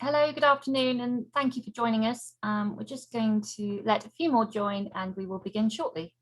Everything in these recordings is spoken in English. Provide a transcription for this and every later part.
Hello, good afternoon, and thank you for joining us. We're just going to let a few more join and we will begin shortly.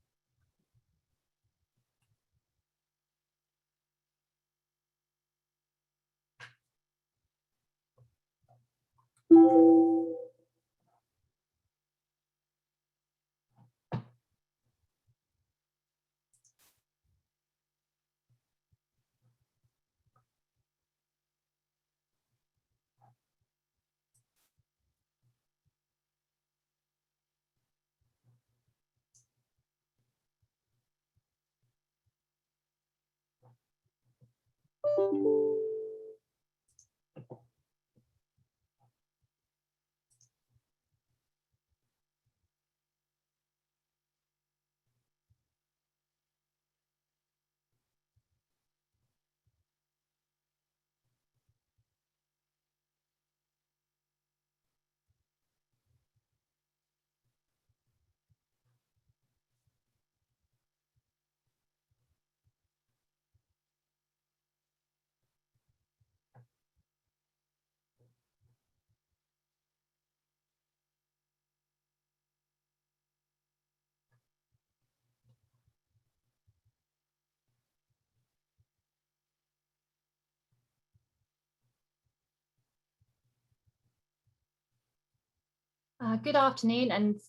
Good afternoon, and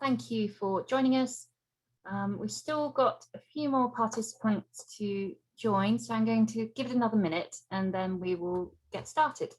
thank you for joining us. We've still got a few more participants to join, so I'm going to give it another minute and then we will get started.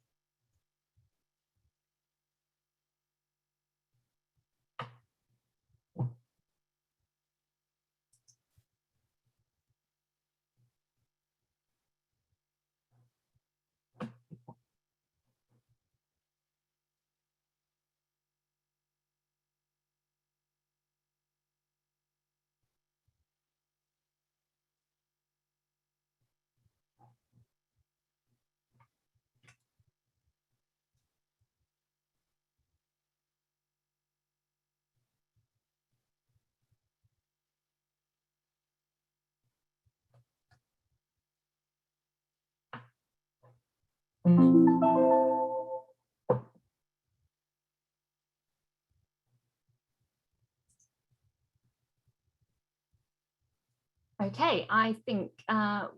Okay, I think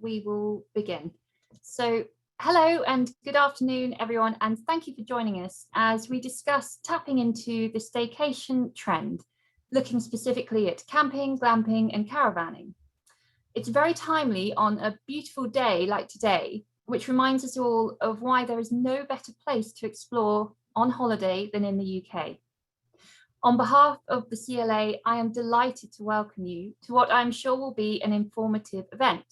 we will begin. So hello and good afternoon, everyone, and thank you for joining us as we discuss tapping into the staycation trend, looking specifically at camping, glamping and caravanning. It's very timely on a beautiful day like today, which reminds us all of why there is no better place to explore on holiday than in the UK. On behalf of the CLA, I am delighted to welcome you to what I'm sure will be an informative event.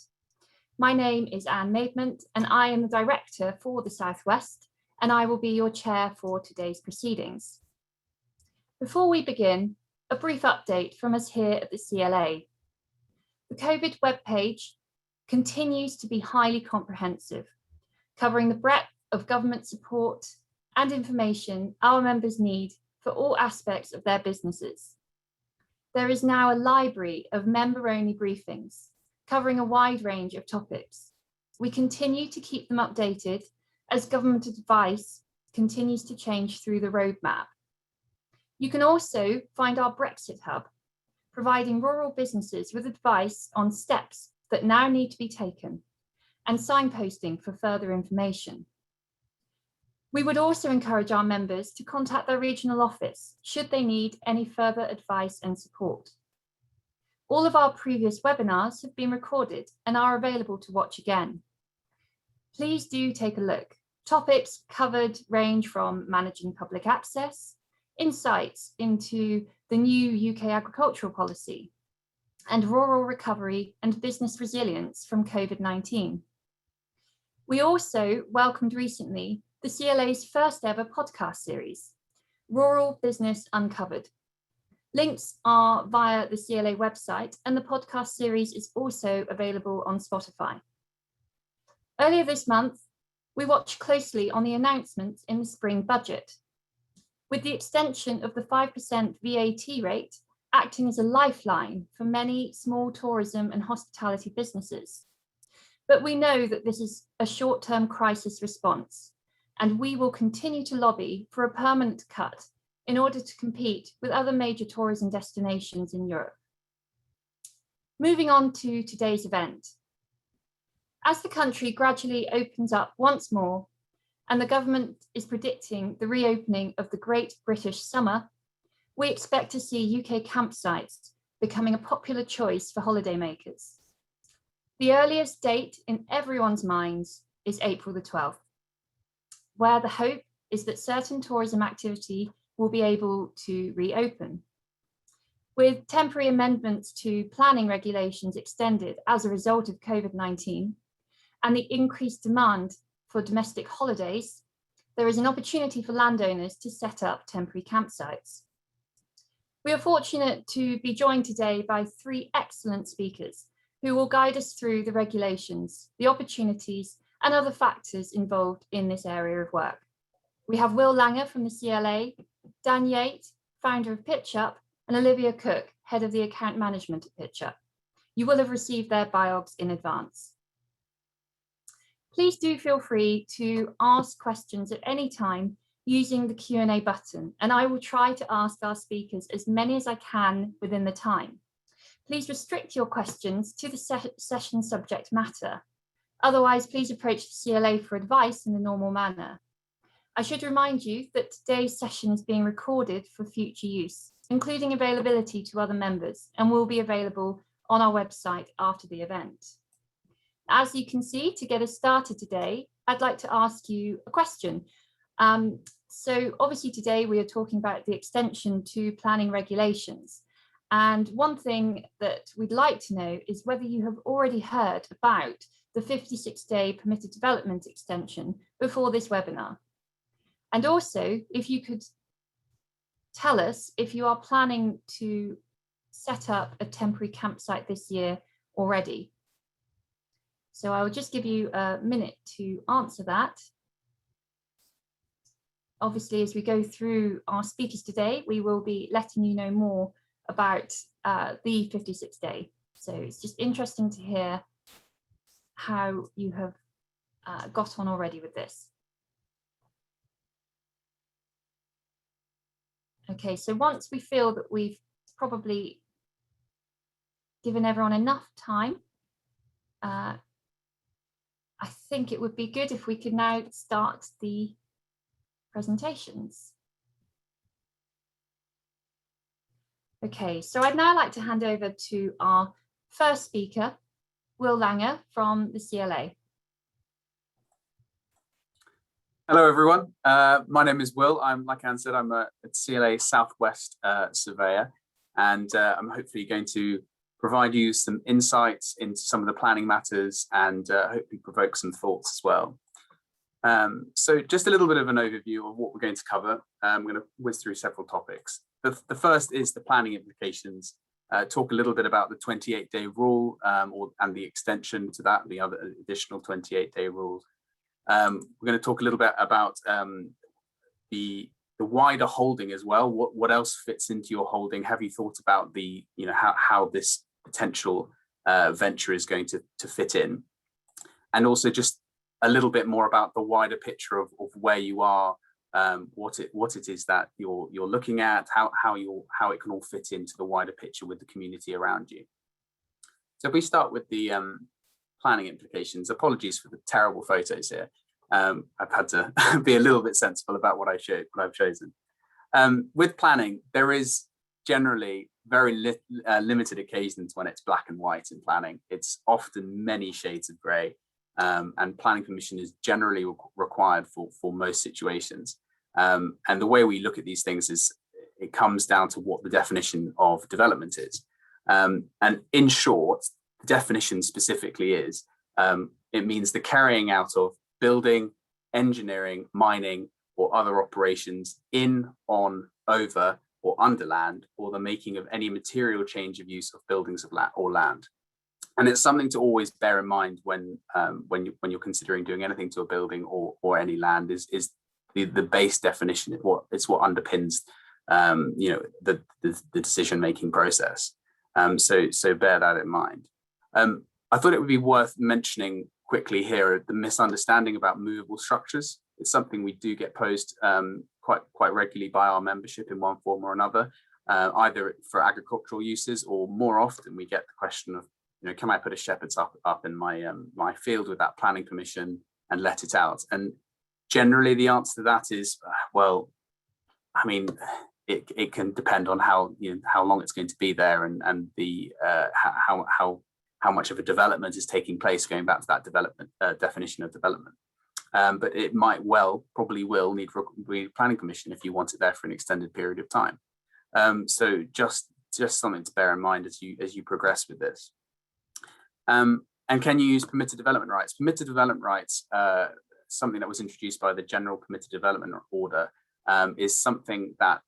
My name is Anne Maidment and I am the Director for the Southwest, and I will be your chair for today's proceedings. Before we begin, a brief update from us here at the CLA. The COVID webpage continues to be highly comprehensive, covering the breadth of government support and information our members need for all aspects of their businesses. There is now a library of member-only briefings covering a wide range of topics. We continue to keep them updated as government advice continues to change through the roadmap. You can also find our Brexit hub, providing rural businesses with advice on steps that now need to be taken and signposting for further information. We would also encourage our members to contact their regional office should they need any further advice and support. All of our previous webinars have been recorded and are available to watch again. Please do take a look. Topics covered range from managing public access, insights into the new UK agricultural policy, and rural recovery and business resilience from COVID-19. We also welcomed recently the CLA's first ever podcast series, Rural Business Uncovered. Links are via the CLA website, and the podcast series is also available on Spotify. Earlier this month, we watched closely on the announcements in the spring budget, with the extension of the 5% VAT rate acting as a lifeline for many small tourism and hospitality businesses. But we know that this is a short-term crisis response, and we will continue to lobby for a permanent cut in order to compete with other major tourism destinations in Europe. Moving on to today's event. As the country gradually opens up once more, and the government is predicting the reopening of the Great British Summer, we expect to see UK campsites becoming a popular choice for holidaymakers. The earliest date in everyone's minds is April the 12th, where the hope is that certain tourism activity will be able to reopen. With temporary amendments to planning regulations extended as a result of COVID-19 and the increased demand for domestic holidays, there is an opportunity for landowners to set up temporary campsites. We are fortunate to be joined today by three excellent speakers who will guide us through the regulations, the opportunities, and other factors involved in this area of work. We have Will Langer from the CLA, Dan Yates, founder of Pitchup, and Olivia Cook, head of the account management at Pitchup. You will have received their biogs in advance. Please do feel free to ask questions at any time using the Q&A button, and I will try to ask our speakers as many as I can within the time. Please restrict your questions to the session subject matter. Otherwise, please approach the CLA for advice in the normal manner. I should remind you that today's session is being recorded for future use, including availability to other members, and will be available on our website after the event. As you can see, to get us started today, I'd like to ask you a question. So obviously today we are talking about the extension to planning regulations. And one thing that we'd like to know is whether you have already heard about the 56-day permitted development extension before this webinar. And also, if you could tell us if you are planning to set up a temporary campsite this year already. So I will just give you a minute to answer that. Obviously, as we go through our speakers today, we will be letting you know more about the 56-day. So it's just interesting to hear how you have got on already with this. Okay, so once we feel that we've probably given everyone enough time, I think it would be good if we could now start the presentations. Okay, so I'd now like to hand over to our first speaker, Will Langer from the CLA. Hello, everyone. My name is Will. Like Anne said, I'm a CLA Southwest surveyor, and I'm hopefully going to provide you some insights into some of the planning matters and hopefully provoke some thoughts as well. So just a little bit of an overview of what we're going to cover. I'm going to whiz through several topics. The first is the planning implications, talk a little bit about the 28-day rule and the extension to that, the other additional 28-day rules. We're going to talk a little bit about the wider holding as well. What else fits into your holding? Have you thought about the, how this potential venture is going to fit in? And also just a little bit more about the wider picture of where you are, what it is that you're looking at, how it can all fit into the wider picture with the community around you. So if we start with the planning implications, apologies for the terrible photos here. I've had to be a little bit sensible about what I've chosen. With planning, there is generally very limited occasions when it's black and white in planning. It's often many shades of grey, and planning permission is generally required for most situations. And the way we look at these things is it comes down to what the definition of development is. And in short, the definition specifically is, it means the carrying out of building, engineering, mining, or other operations in, on, over, or under land, or the making of any material change of use of buildings of land or land. And it's something to always bear in mind when you're considering doing anything to a building or any land is the base definition. It's what underpins the decision-making process. So bear that in mind. I thought it would be worth mentioning quickly here the misunderstanding about movable structures It's something we do get posed quite regularly by our membership in one form or another, either for agricultural uses, or more often we get the question of, can I put a shepherd's up in my my field without planning permission and let it out? And generally the answer to that is, well, I mean, it can depend on how long it's going to be there, and the how much of a development is taking place, going back to that development definition of development. But it might probably will need planning permission if you want it there for an extended period of time. So just something to bear in mind as you progress with this. And can you use permitted development rights? Permitted development rights, something that was introduced by the General Permitted Development Order, is something that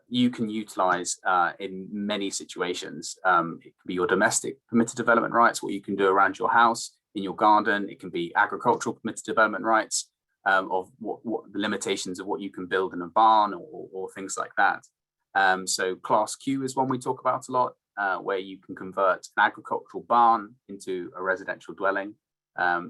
you can utilize in many situations. It can be your domestic permitted development rights, what you can do around your house, in your garden. It can be agricultural permitted development rights, of what the limitations of what you can build in a barn, or things like that. So Class Q is one we talk about a lot, where you can convert an agricultural barn into a residential dwelling.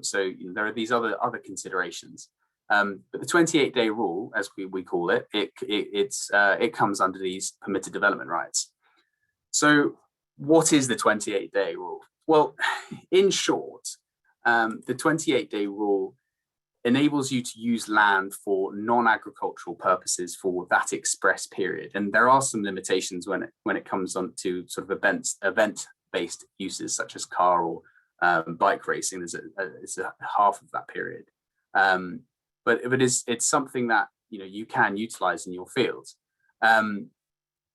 So there are these other considerations. But the 28-day rule, as we call it, it comes under these permitted development rights. So what is the 28-day rule? Well, in short, the 28-day rule enables you to use land for non-agricultural purposes for that express period. And there are some limitations when it comes on to sort of event-based uses, such as car or bike racing. It's a half of that period. But it's something that you can utilize in your field.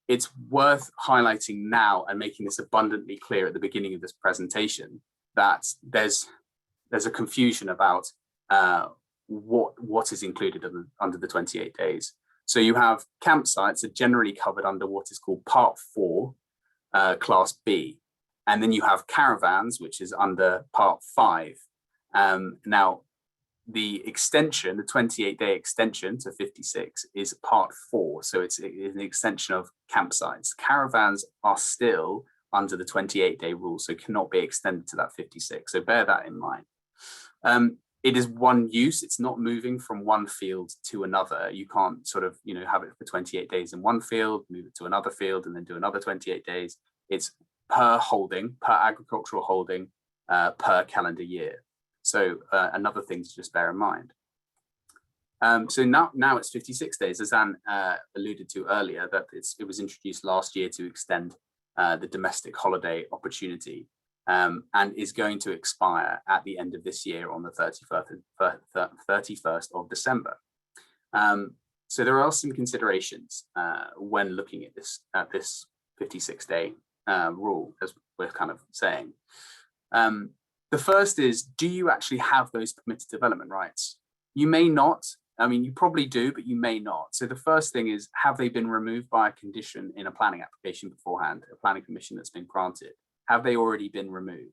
It's worth highlighting now and making this abundantly clear at the beginning of this presentation that there's a confusion about what is included under the 28 days. So you have campsites are generally covered under what is called Part 4, Class B, and then you have caravans, which is under Part 5. Now, the extension, the 28-day extension to 56, is Part 4, so it's an extension of campsites. Caravans are still under the 28-day rule, so cannot be extended to that 56. So bear that in mind. It is one use. It's not moving from one field to another. You can't sort of have it for 28 days in one field, move it to another field, and then do another 28 days. It's per holding, per agricultural holding, per calendar year. So another thing to just bear in mind. So now it's 56 days, as Anne alluded to earlier, that it was introduced last year to extend the domestic holiday opportunity, and is going to expire at the end of this year on the 31st of December. So there are some considerations when looking at this 56-day rule, as we're kind of saying. The first is, do you actually have those permitted development rights? You may not. I mean, you probably do, but you may not. So the first thing is, have they been removed by a condition in a planning application beforehand, a planning permission that's been granted? Have they already been removed?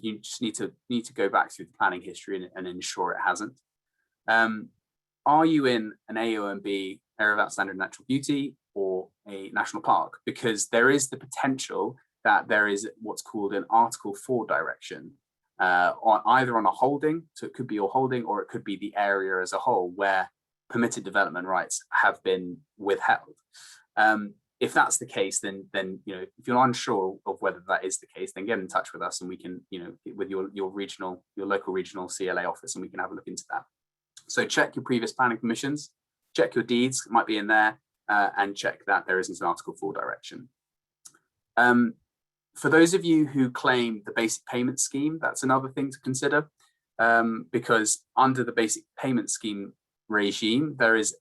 You just need to go back through the planning history and ensure it hasn't. Are you in an AONB, area of outstanding natural beauty, or a national park? Because there is the potential that there is what's called an Article 4 direction, either on a holding, so it could be your holding, or it could be the area as a whole, where permitted development rights have been withheld. If that's the case, then if you're unsure of whether that is the case, then get in touch with us, and we can, with your local regional CLA office, and we can have a look into that. So check your previous planning permissions, check your deeds, it might be in there, and check that there isn't an Article 4 direction. For those of you who claim the basic payment scheme, that's another thing to consider, because under the basic payment scheme regime, there is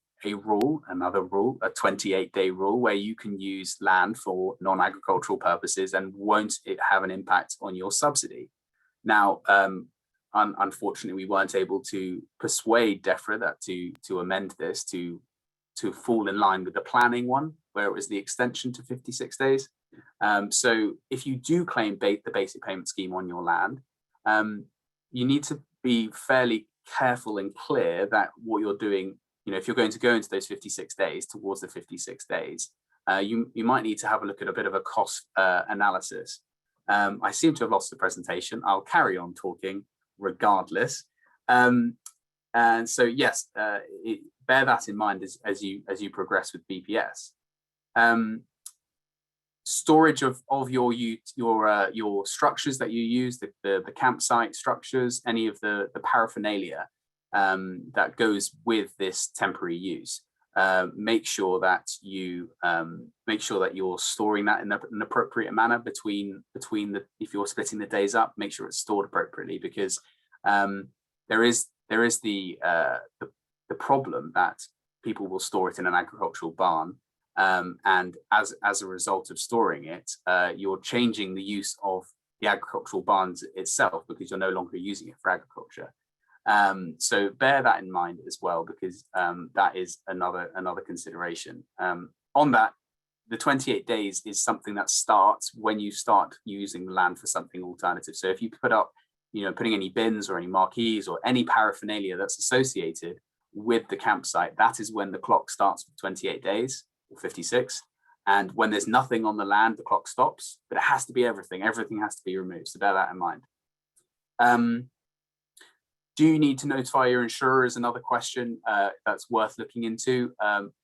another rule, a 28-day rule, where you can use land for non-agricultural purposes and won't it have an impact on your subsidy. Now, unfortunately, we weren't able to persuade DEFRA that to amend this to fall in line with the planning one, where it was the extension to 56 days. So if you do claim the basic payment scheme on your land, you need to be fairly careful and clear that what you're doing, if you're going to go into those 56 days, towards the 56 days, you might need to have a look at a bit of a cost analysis. I seem to have lost the presentation. I'll carry on talking regardless. And so yes, bear that in mind as you progress with BPS. Storage of your structures that you use, the campsite structures, any of the paraphernalia that goes with this temporary use. Make sure that you're storing that in an appropriate manner between if you're splitting the days up. Make sure it's stored appropriately, because there is the problem that people will store it in an agricultural barn, and as a result of storing it, you're changing the use of the agricultural barns itself, because you're no longer using it for agriculture. So bear that in mind as well, because that is another consideration. On that, the 28 days is something that starts when you start using the land for something alternative. So if you put up, putting any bins or any marquees or any paraphernalia that's associated with the campsite, that is when the clock starts for 28 days or 56. And when there's nothing on the land, the clock stops, but it has to be everything. Everything has to be removed. So bear that in mind. Do you need to notify your insurer is another question that's worth looking into.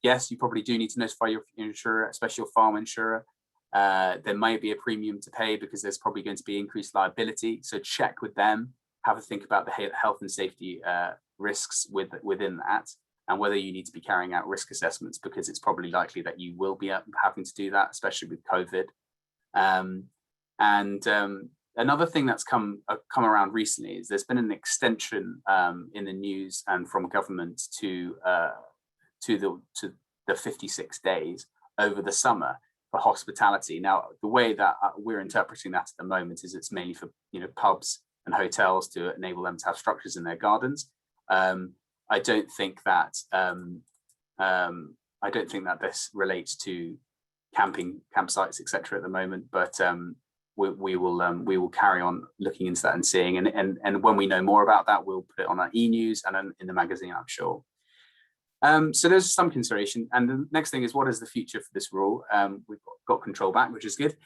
Yes, you probably do need to notify your insurer, especially your farm insurer. There may be a premium to pay because there's probably going to be increased liability. So check with them, have a think about the health and safety risks within that, and whether you need to be carrying out risk assessments, because it's probably likely that you will be having to do that, especially with COVID. Another thing that's come around recently is there's been an extension in the news and from government to the 56 days over the summer for hospitality. Now, the way that we're interpreting that at the moment is it's mainly for pubs and hotels to enable them to have structures in their gardens. I don't think that this relates to campsites, etc. at the moment, but we will carry on looking into that and seeing, and when we know more about that, we'll put it on our e-news and in the magazine, I'm sure. So there's some consideration, and the next thing is, what is the future for this rule? We've got control back, which is good.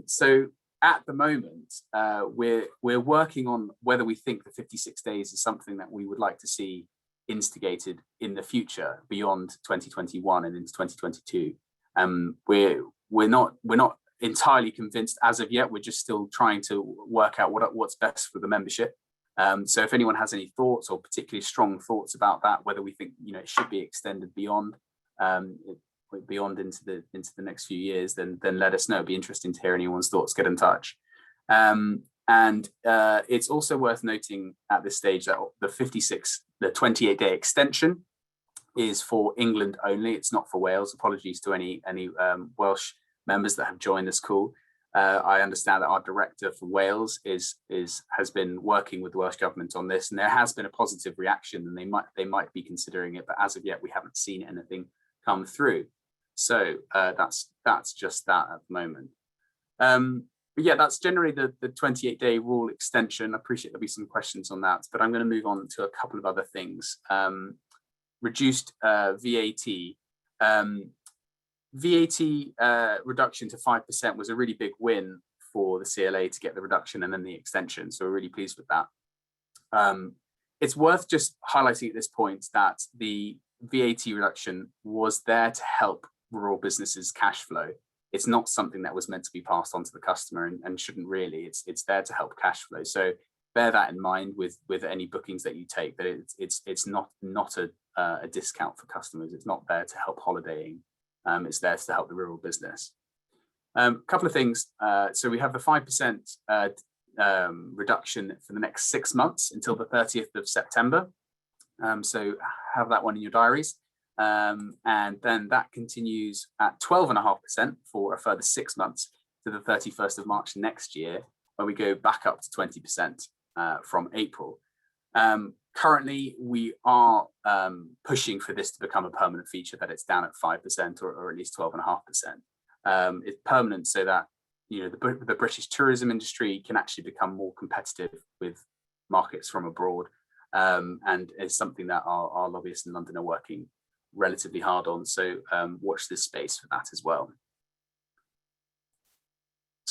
So at the moment, we're working on whether we think the 56 days is something that we would like to see instigated in the future beyond 2021 and into 2022. We're not entirely convinced as of yet. We're just still trying to work out what's best for the membership. So if anyone has any thoughts or particularly strong thoughts about that, whether we think it should be extended beyond into the next few years, then let us know. It'd be interesting to hear anyone's thoughts. Get in touch. And it's also worth noting at this stage that the 28-day extension is for England only. It's not for Wales. Apologies to any Welsh members that have joined this call. I understand that our director for Wales has been working with the Welsh government on this, and there has been a positive reaction, and they might be considering it, but as of yet we haven't seen anything come through. So that's just that at the moment. But yeah, that's generally the 28-day rule extension. I appreciate there'll be some questions on that, but I'm going to move on to a couple of other things. Reduced VAT. VAT reduction to 5% was a really big win for the CLA to get the reduction and then the extension. So we're really pleased with that. It's worth just highlighting at this point that the VAT reduction was there to help rural businesses cash flow. It's not something that was meant to be passed on to the customer and shouldn't really. It's there to help cash flow. So bear that in mind with any bookings that you take, that it's not a discount for customers. It's not there to help holidaying. It's there to help the rural business. A couple of things. So we have the 5% reduction for the next 6 months until the 30th of September. So have that one in your diaries. And then that continues at 12.5% for a further 6 months to the 31st of March next year, when we go back up to 20% from April. Currently, we are pushing for this to become a permanent feature, that it's down at 5% or at least 12.5%. It's permanent so that the British tourism industry can actually become more competitive with markets from abroad, and is something that our lobbyists in London are working relatively hard on. So watch this space for that as well.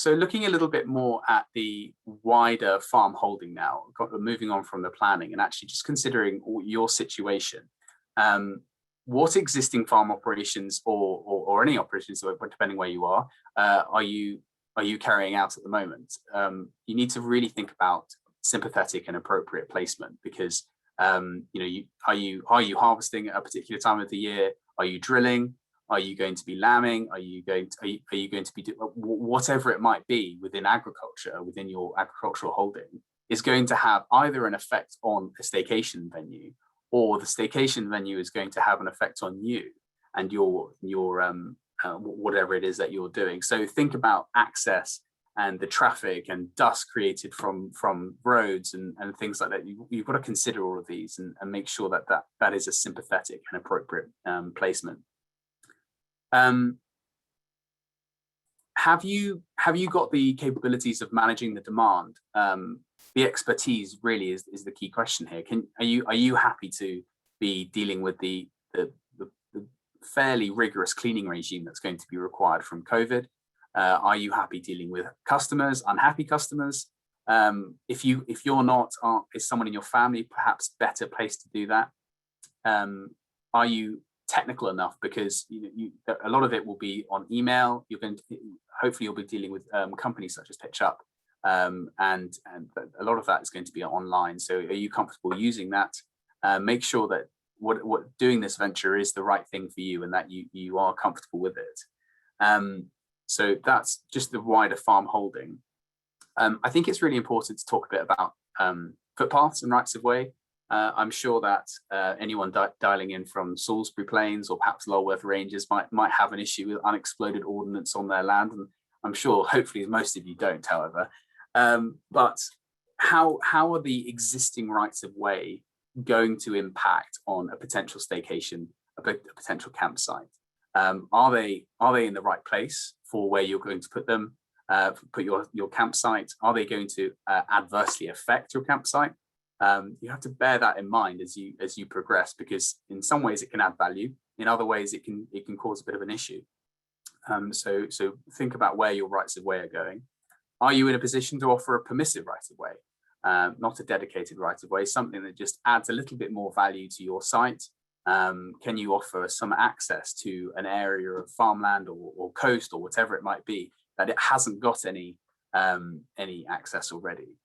So looking a little bit more at the wider farm holding now, moving on from the planning and actually just considering your situation. What existing farm operations or any operations, depending where you are you carrying out at the moment? You need to really think about sympathetic and appropriate placement, because are you harvesting at a particular time of the year? Are you drilling? Are you going to be lambing? Are you going to be whatever it might be within agriculture, within your agricultural holding, is going to have either an effect on a staycation venue, or the staycation venue is going to have an effect on you and your whatever it is that you're doing. So think about access and the traffic and dust created from roads and things like that. You've got to consider all of these and make sure that is a sympathetic and appropriate placement. Have you got the capabilities of managing the demand? The expertise really is the key question here. Are you happy to be dealing with the fairly rigorous cleaning regime that's going to be required from COVID? Are you happy dealing with customers, unhappy customers? If you're not, is someone in your family perhaps better placed to do that? Are you technical enough? Because a lot of it will be on email. Hopefully you'll be dealing with companies such as Pitchup, and a lot of that is going to be online. So are you comfortable using that? Make sure that what doing this venture is the right thing for you and that you are comfortable with it. So that's just the wider farm holding. I think it's really important to talk a bit about footpaths and rights of way. I'm sure that anyone dialing in from Salisbury Plains or perhaps Lulworth Ranges might have an issue with unexploded ordnance on their land, and I'm sure hopefully most of you don't, however. But how are the existing rights of way going to impact on a potential staycation, a potential campsite? Are they in the right place for where you're going to put them, put your campsite? Are they going to adversely affect your campsite? You have to bear that in mind as you progress, because in some ways it can add value, in other ways it can cause a bit of an issue. So think about where your rights of way are going. Are you in a position to offer a permissive right of way, not a dedicated right of way, something that just adds a little bit more value to your site? Can you offer some access to an area of farmland or coast or whatever it might be that it hasn't got any access already?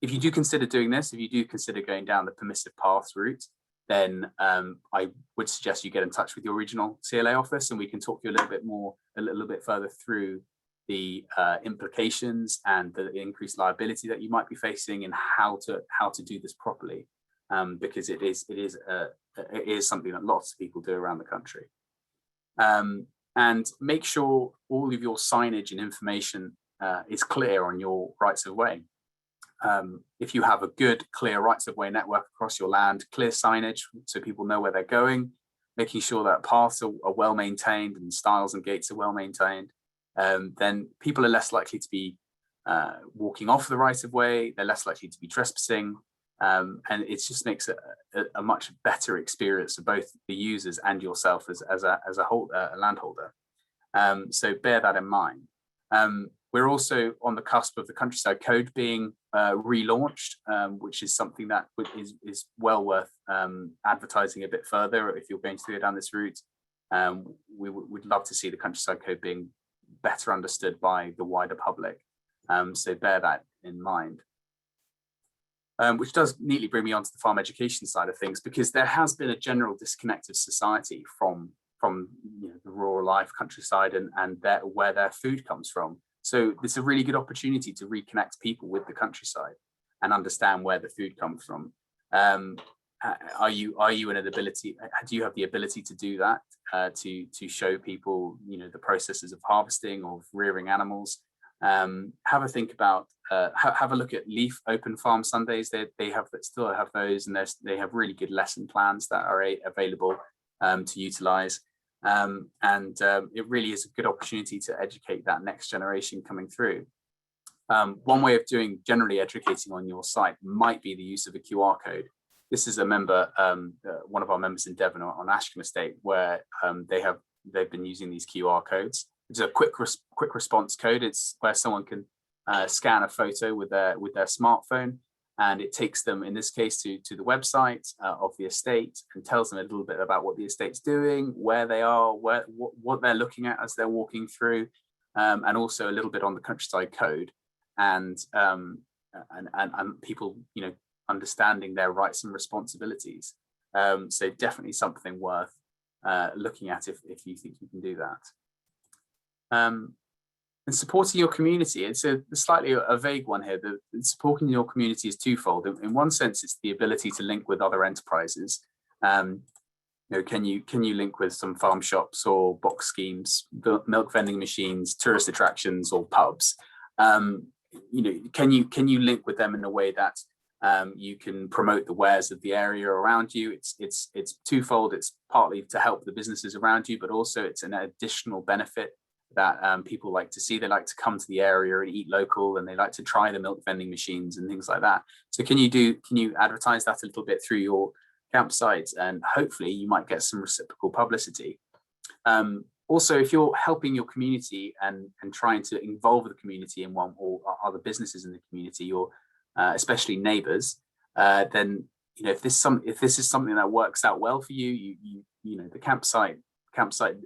If you do consider doing this, if you do consider going down the permissive paths route, then I would suggest you get in touch with your regional CLA office, and we can talk to you a little bit further through the implications and the increased liability that you might be facing and how to do this properly, because it is something that lots of people do around the country. And make sure all of your signage and information is clear on your rights of way. If you have a good, clear rights of way network across your land, clear signage so people know where they're going, making sure that paths are well maintained and stiles and gates are well maintained, then people are less likely to be walking off the right of way. They're less likely to be trespassing, and it just makes a much better experience for both the users and yourself as a landholder. So bear that in mind. We're also on the cusp of the Countryside Code being relaunched, which is something that is well worth advertising a bit further if you're going to go down this route. We would love to see the Countryside Code being better understood by the wider public. So bear that in mind. Which does neatly bring me onto the farm education side of things, because there has been a general disconnect of society from the rural life, countryside, and where their food comes from. So it's a really good opportunity to reconnect people with the countryside and understand where the food comes from. Are you in an ability? Do you have the ability to do that? To show people, the processes of harvesting, of rearing animals. Have a think about. Have a look at Leaf Open Farm Sundays. They still have those, and they have really good lesson plans that are available to utilize. It really is a good opportunity to educate that next generation coming through. One way of generally educating on your site might be the use of a QR code. This is a member, one of our members in Devon on Ashcombe Estate, where they've been using these QR codes. It's a quick response code. It's where someone can scan a photo with their smartphone, and it takes them, in this case, to the website of the estate, and tells them a little bit about what the estate's doing, where they are, what they're looking at as they're walking through, and also a little bit on the countryside code, and people, understanding their rights and responsibilities. So definitely something worth looking at if you think you can do that. And supporting your community, it's a slightly a vague one here. Supporting your community is twofold. In one sense, it's the ability to link with other enterprises. Can you link with some farm shops or box schemes, milk vending machines, tourist attractions, or pubs? Can you link with them in a way that you can promote the wares of the area around you? It's twofold. It's partly to help the businesses around you, but also it's an additional benefit that people like to see. They like to come to the area and eat local, and they like to try the milk vending machines and things like that. So can you advertise that a little bit through your campsites, and hopefully you might get some reciprocal publicity. Also, if you're helping your community and trying to involve the community in one or other businesses in the community, or especially neighbors, then if this is something that works out well for you, the campsite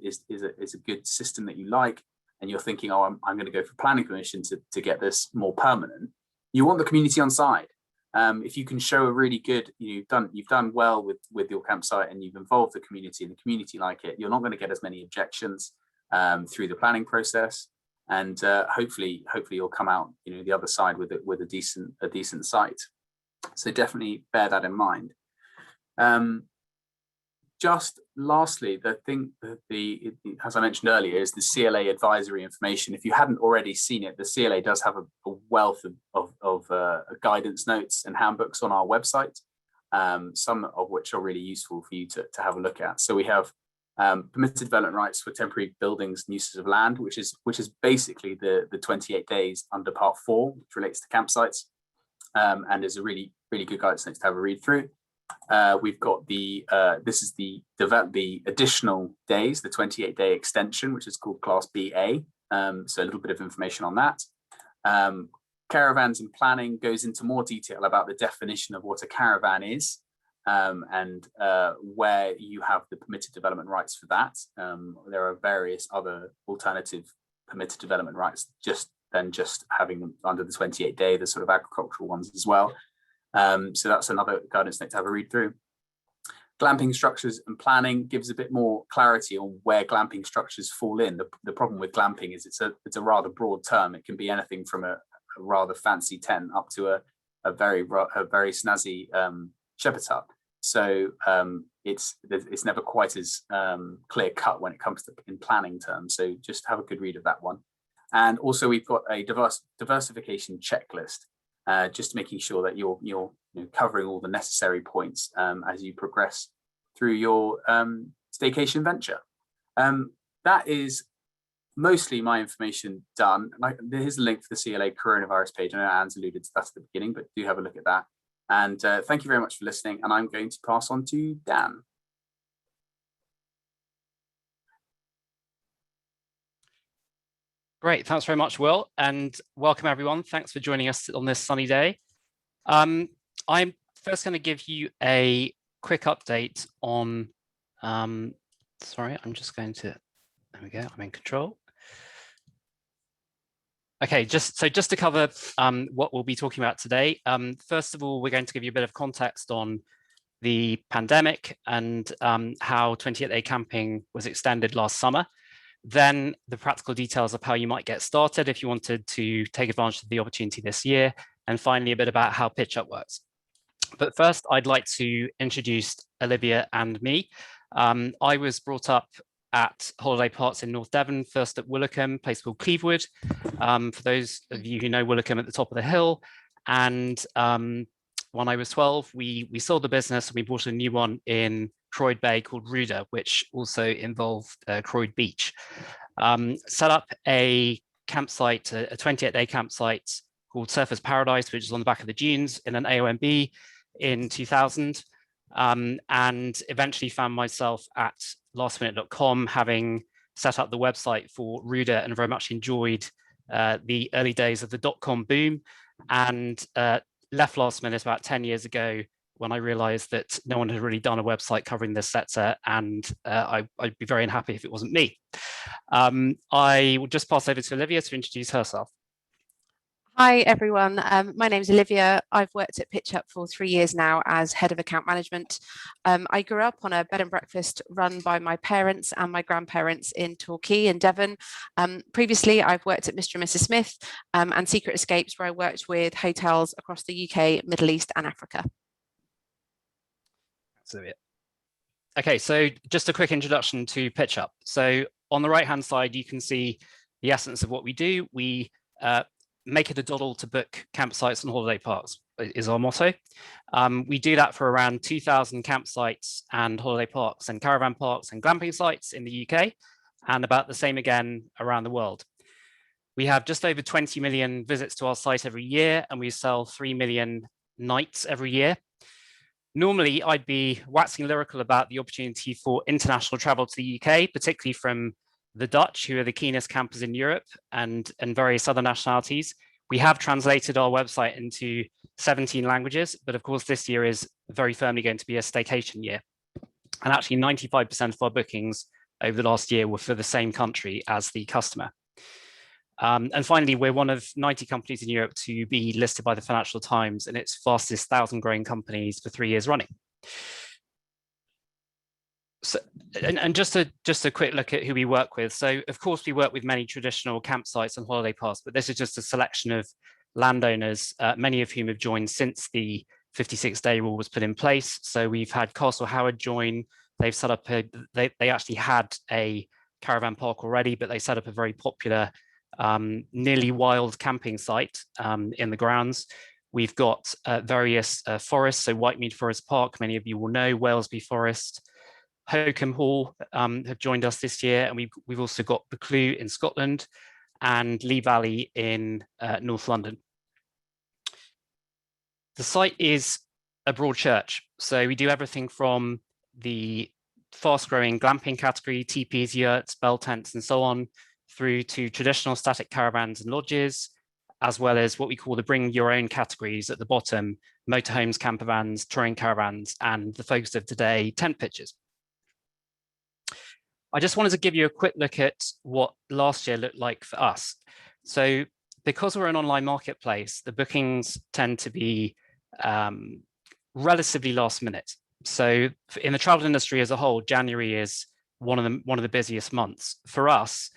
is a good system that you like, and you're thinking, oh, I'm going to go for planning permission to get this more permanent. You want the community on side. If you can show a really good, you've done well with your campsite, and you've involved the community, and the community like it, you're not going to get as many objections through the planning process, and hopefully you'll come out the other side with a decent site. So definitely bear that in mind. Just lastly, the thing as I mentioned earlier, is the CLA Advisory Information. If you hadn't already seen it, the CLA does have a wealth of guidance notes and handbooks on our website, some of which are really useful for you to have a look at. So we have permitted development rights for temporary buildings and uses of land, which is basically the 28 days under Part 4, which relates to campsites, and is a really good guidance note to have a read through. We've got this is the additional days, the 28-day extension, which is called Class BA. So a little bit of information on that. Caravans and planning goes into more detail about the definition of what a caravan is, and where you have the permitted development rights for that. There are various other alternative permitted development rights, just having them under the 28-day, the sort of agricultural ones as well. So that's another guidance note to have a read through. Glamping structures and planning gives a bit more clarity on where glamping structures fall in. The problem with glamping is it's a rather broad term. It can be anything from a rather fancy tent up to a very snazzy shepherd's hut. So it's never quite as clear cut when it comes to in planning terms. So just have a good read of that one. And also we've got a diversification checklist. Just making sure that you're covering all the necessary points as you progress through your staycation venture. That is mostly my information done. Here's a link for the CLA coronavirus page. I know Anne's alluded to that at the beginning, but do have a look at that. And thank you very much for listening. And I'm going to pass on to Dan. Great, thanks very much, Will, and welcome everyone. Thanks for joining us on this sunny day. I'm first going to give you a quick update on, sorry, I'm just going to, there we go, I'm in control. Okay, just to cover what we'll be talking about today. First of all, we're going to give you a bit of context on the pandemic and how 28-day camping was extended last summer. Then the practical details of how you might get started if you wanted to take advantage of the opportunity this year. And finally, a bit about how Pitchup works. But first, I'd like to introduce Olivia and me. I was brought up at holiday parks in North Devon, first at Willicombe, a place called Clevewood. For those of you who know Willicombe, at the top of the hill. And when I was 12, we sold the business and we bought a new one in Croyd Bay called Ruda, which also involved Croyd Beach. Set up a campsite, a 28-day campsite called Surfers Paradise, which is on the back of the dunes in an AOMB in 2000, and eventually found myself at lastminute.com having set up the website for Ruder and very much enjoyed the early days of the .com boom, and left last minute about 10 years ago when I realized that no one had really done a website covering this sector, and I'd be very unhappy if it wasn't me. I will just pass over to Olivia to introduce herself. Hi everyone, my name is Olivia. I've worked at Pitchup for 3 years now as head of account management. I grew up on a bed and breakfast run by my parents and my grandparents in Torquay in Devon. Previously, I've worked at Mr. and Mrs. Smith and Secret Escapes, where I worked with hotels across the UK, Middle East and Africa. Okay, so just a quick introduction to Pitchup. So on the right-hand side, you can see the essence of what we do. We make it a doddle to book campsites and holiday parks is our motto. We do that for around 2,000 campsites and holiday parks and caravan parks and glamping sites in the UK, and about the same again around the world. We have just over 20 million visits to our site every year, and we sell 3 million nights every year. Normally, I'd be waxing lyrical about the opportunity for international travel to the UK, particularly from the Dutch, who are the keenest campers in Europe, and various other nationalities. We have translated our website into 17 languages, but of course this year is very firmly going to be a staycation year. And actually 95% of our bookings over the last year were for the same country as the customer. And finally, we're one of 90 companies in Europe to be listed by the Financial Times in its fastest 1,000 growing companies for 3 years running. So, and just a quick look at who we work with. So of course we work with many traditional campsites and holiday parks, but this is just a selection of landowners, many of whom have joined since the 56-day rule was put in place. So we've had Castle Howard join. They've set up they actually had a caravan park already, but they set up a very popular nearly wild camping site in the grounds. We've got various forests, so Whitemead Forest Park, many of you will know, Walesby Forest, Hokum Hall have joined us this year, and we've also got Buccleuch in Scotland and Lee Valley in North London. The site is a broad church, so we do everything from the fast-growing glamping category, teepees, yurts, bell tents, and so on, through to traditional static caravans and lodges, as well as what we call the bring your own categories at the bottom, motorhomes, campervans, touring caravans, and the focus of today, tent pitches. I just wanted to give you a quick look at what last year looked like for us. So because we're an online marketplace, the bookings tend to be relatively last minute. So in the travel industry as a whole, January is one of the busiest months. For us,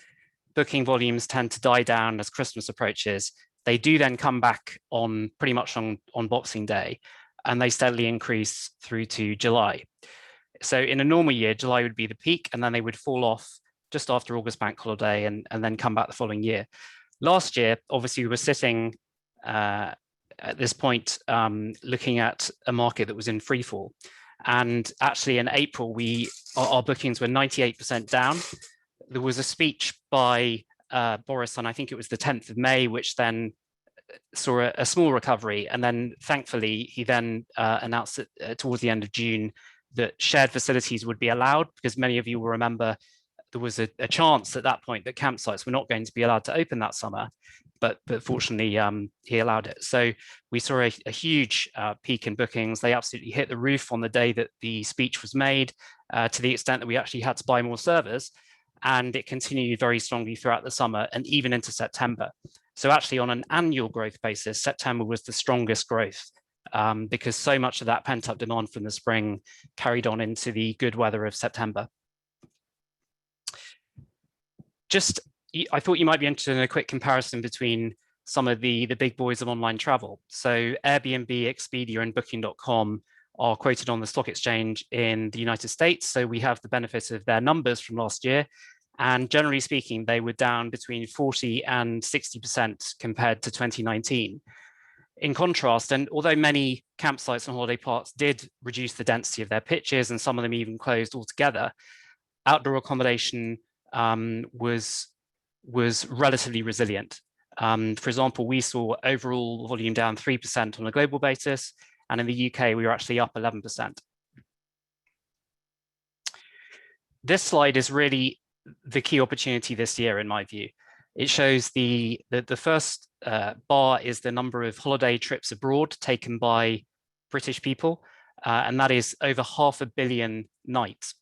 booking volumes tend to die down as Christmas approaches. They do then come back on pretty much on Boxing Day, and they steadily increase through to July. So in a normal year, July would be the peak, and then they would fall off just after August bank holiday and then come back the following year. Last year, obviously, we were sitting at this point looking at a market that was in free fall. And actually in April, our bookings were 98% down. There was a speech by Boris on, I think it was the 10th of May, which then saw a small recovery. And then thankfully, he then announced that towards the end of June, that shared facilities would be allowed, because many of you will remember there was a chance at that point that campsites were not going to be allowed to open that summer, but fortunately he allowed it. So we saw a huge peak in bookings. They absolutely hit the roof on the day that the speech was made, to the extent that we actually had to buy more servers, and it continued very strongly throughout the summer and even into September. So actually on an annual growth basis, September was the strongest growth, because so much of that pent-up demand from the spring carried on into the good weather of September. I thought you might be interested in a quick comparison between some of the big boys of online travel. So Airbnb, Expedia, and Booking.com are quoted on the stock exchange in the United States. So we have the benefit of their numbers from last year. And generally speaking, they were down between 40 and 60% compared to 2019. In contrast, and although many campsites and holiday parks did reduce the density of their pitches, and some of them even closed altogether, outdoor accommodation was relatively resilient. For example, we saw overall volume down 3% on a global basis, and in the UK, we were actually up 11%. This slide is really the key opportunity this year, in my view. It shows the first bar is the number of holiday trips abroad taken by British people, and that is over 500 million nights.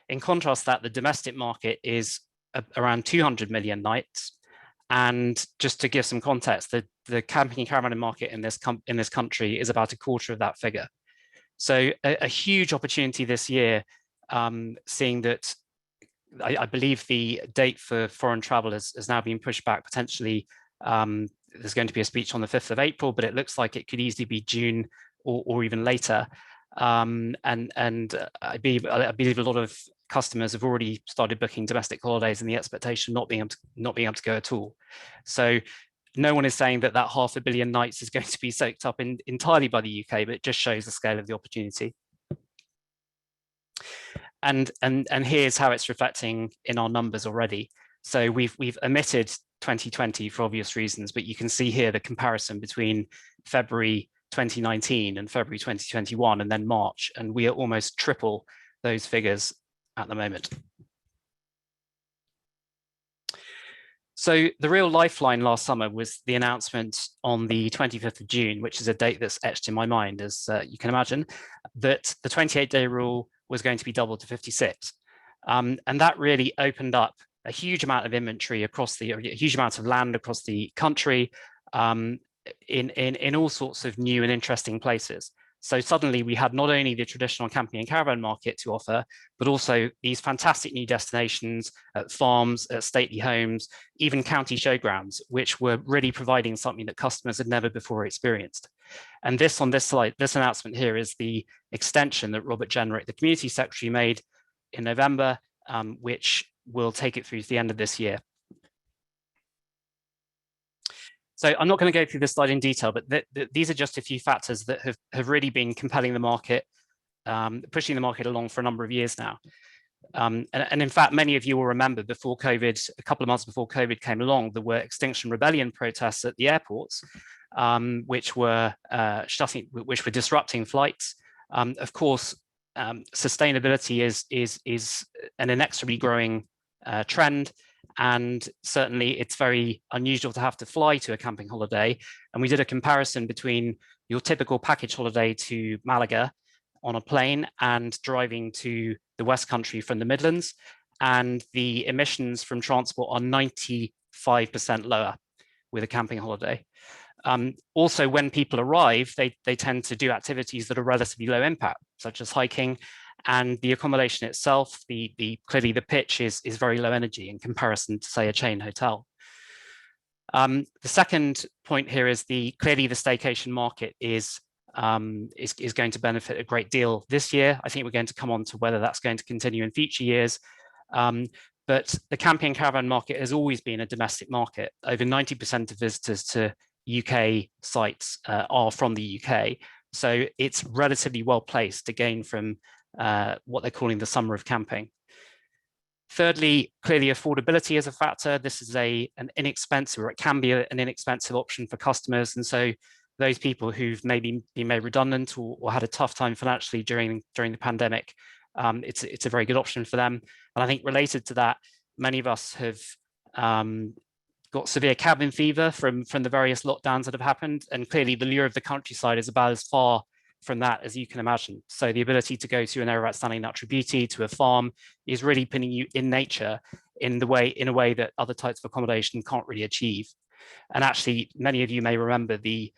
In contrast, that the domestic market is around 200 million nights. And just to give some context, the camping and caravanning market in this country is about a quarter of that figure. So a huge opportunity this year, seeing that I believe the date for foreign travel has now been pushed back potentially. There's going to be a speech on the 5th of April, but it looks like it could easily be June or even later. And I believe a lot of customers have already started booking domestic holidays in the expectation of not being able to go at all. So no one is saying that 500 million nights is going to be soaked up entirely by the UK, but it just shows the scale of the opportunity. And here's how it's reflecting in our numbers already. So we've omitted 2020 for obvious reasons, but you can see here the comparison between February 2019 and February 2021 and then March, and we are almost triple those figures at the moment. So the real lifeline last summer was the announcement on the 25th of June, which is a date that's etched in my mind, as you can imagine, that the 28-day rule was going to be doubled to 56. And that really opened up a huge amount of inventory across a huge amount of land across the country, in all sorts of new and interesting places. So suddenly we had not only the traditional camping and caravan market to offer, but also these fantastic new destinations at farms, at stately homes, even county showgrounds, which were really providing something that customers had never before experienced. And this on this slide, this announcement here is the extension that Robert Jenrick, the community secretary, made in November, which will take it through to the end of this year. So I'm not going to go through this slide in detail, but these are just a few factors that have really been compelling the market, pushing the market along for a number of years now. And in fact, many of you will remember before COVID, a couple of months before COVID came along, there were Extinction Rebellion protests at the airports, which were disrupting flights. Of course, sustainability is an inexorably growing trend. And certainly it's very unusual to have to fly to a camping holiday. And we did a comparison between your typical package holiday to Malaga on a plane and driving to the West Country from the Midlands. And the emissions from transport are 95% lower with a camping holiday. Also, when people arrive, they tend to do activities that are relatively low impact, such as hiking. And the accommodation itself, clearly the pitch is very low energy in comparison to, say, a chain hotel. The second point here is clearly the staycation market is going to benefit a great deal this year. I think we're going to come on to whether that's going to continue in future years. But the camping and caravan market has always been a domestic market. Over 90% of visitors to UK sites are from the UK. So it's relatively well placed to gain from what they're calling the summer of camping. Thirdly, clearly affordability is a factor. This is an inexpensive, or it can be an inexpensive option for customers. And so those people who've maybe been made redundant or had a tough time financially during the pandemic, it's a very good option for them. And I think related to that, many of us have got severe cabin fever from the various lockdowns that have happened. And clearly the lure of the countryside is about as far from that as you can imagine. So the ability to go to an area of outstanding natural beauty, to a farm, is really putting you in nature in a way that other types of accommodation can't really achieve. And actually, many of you may remember the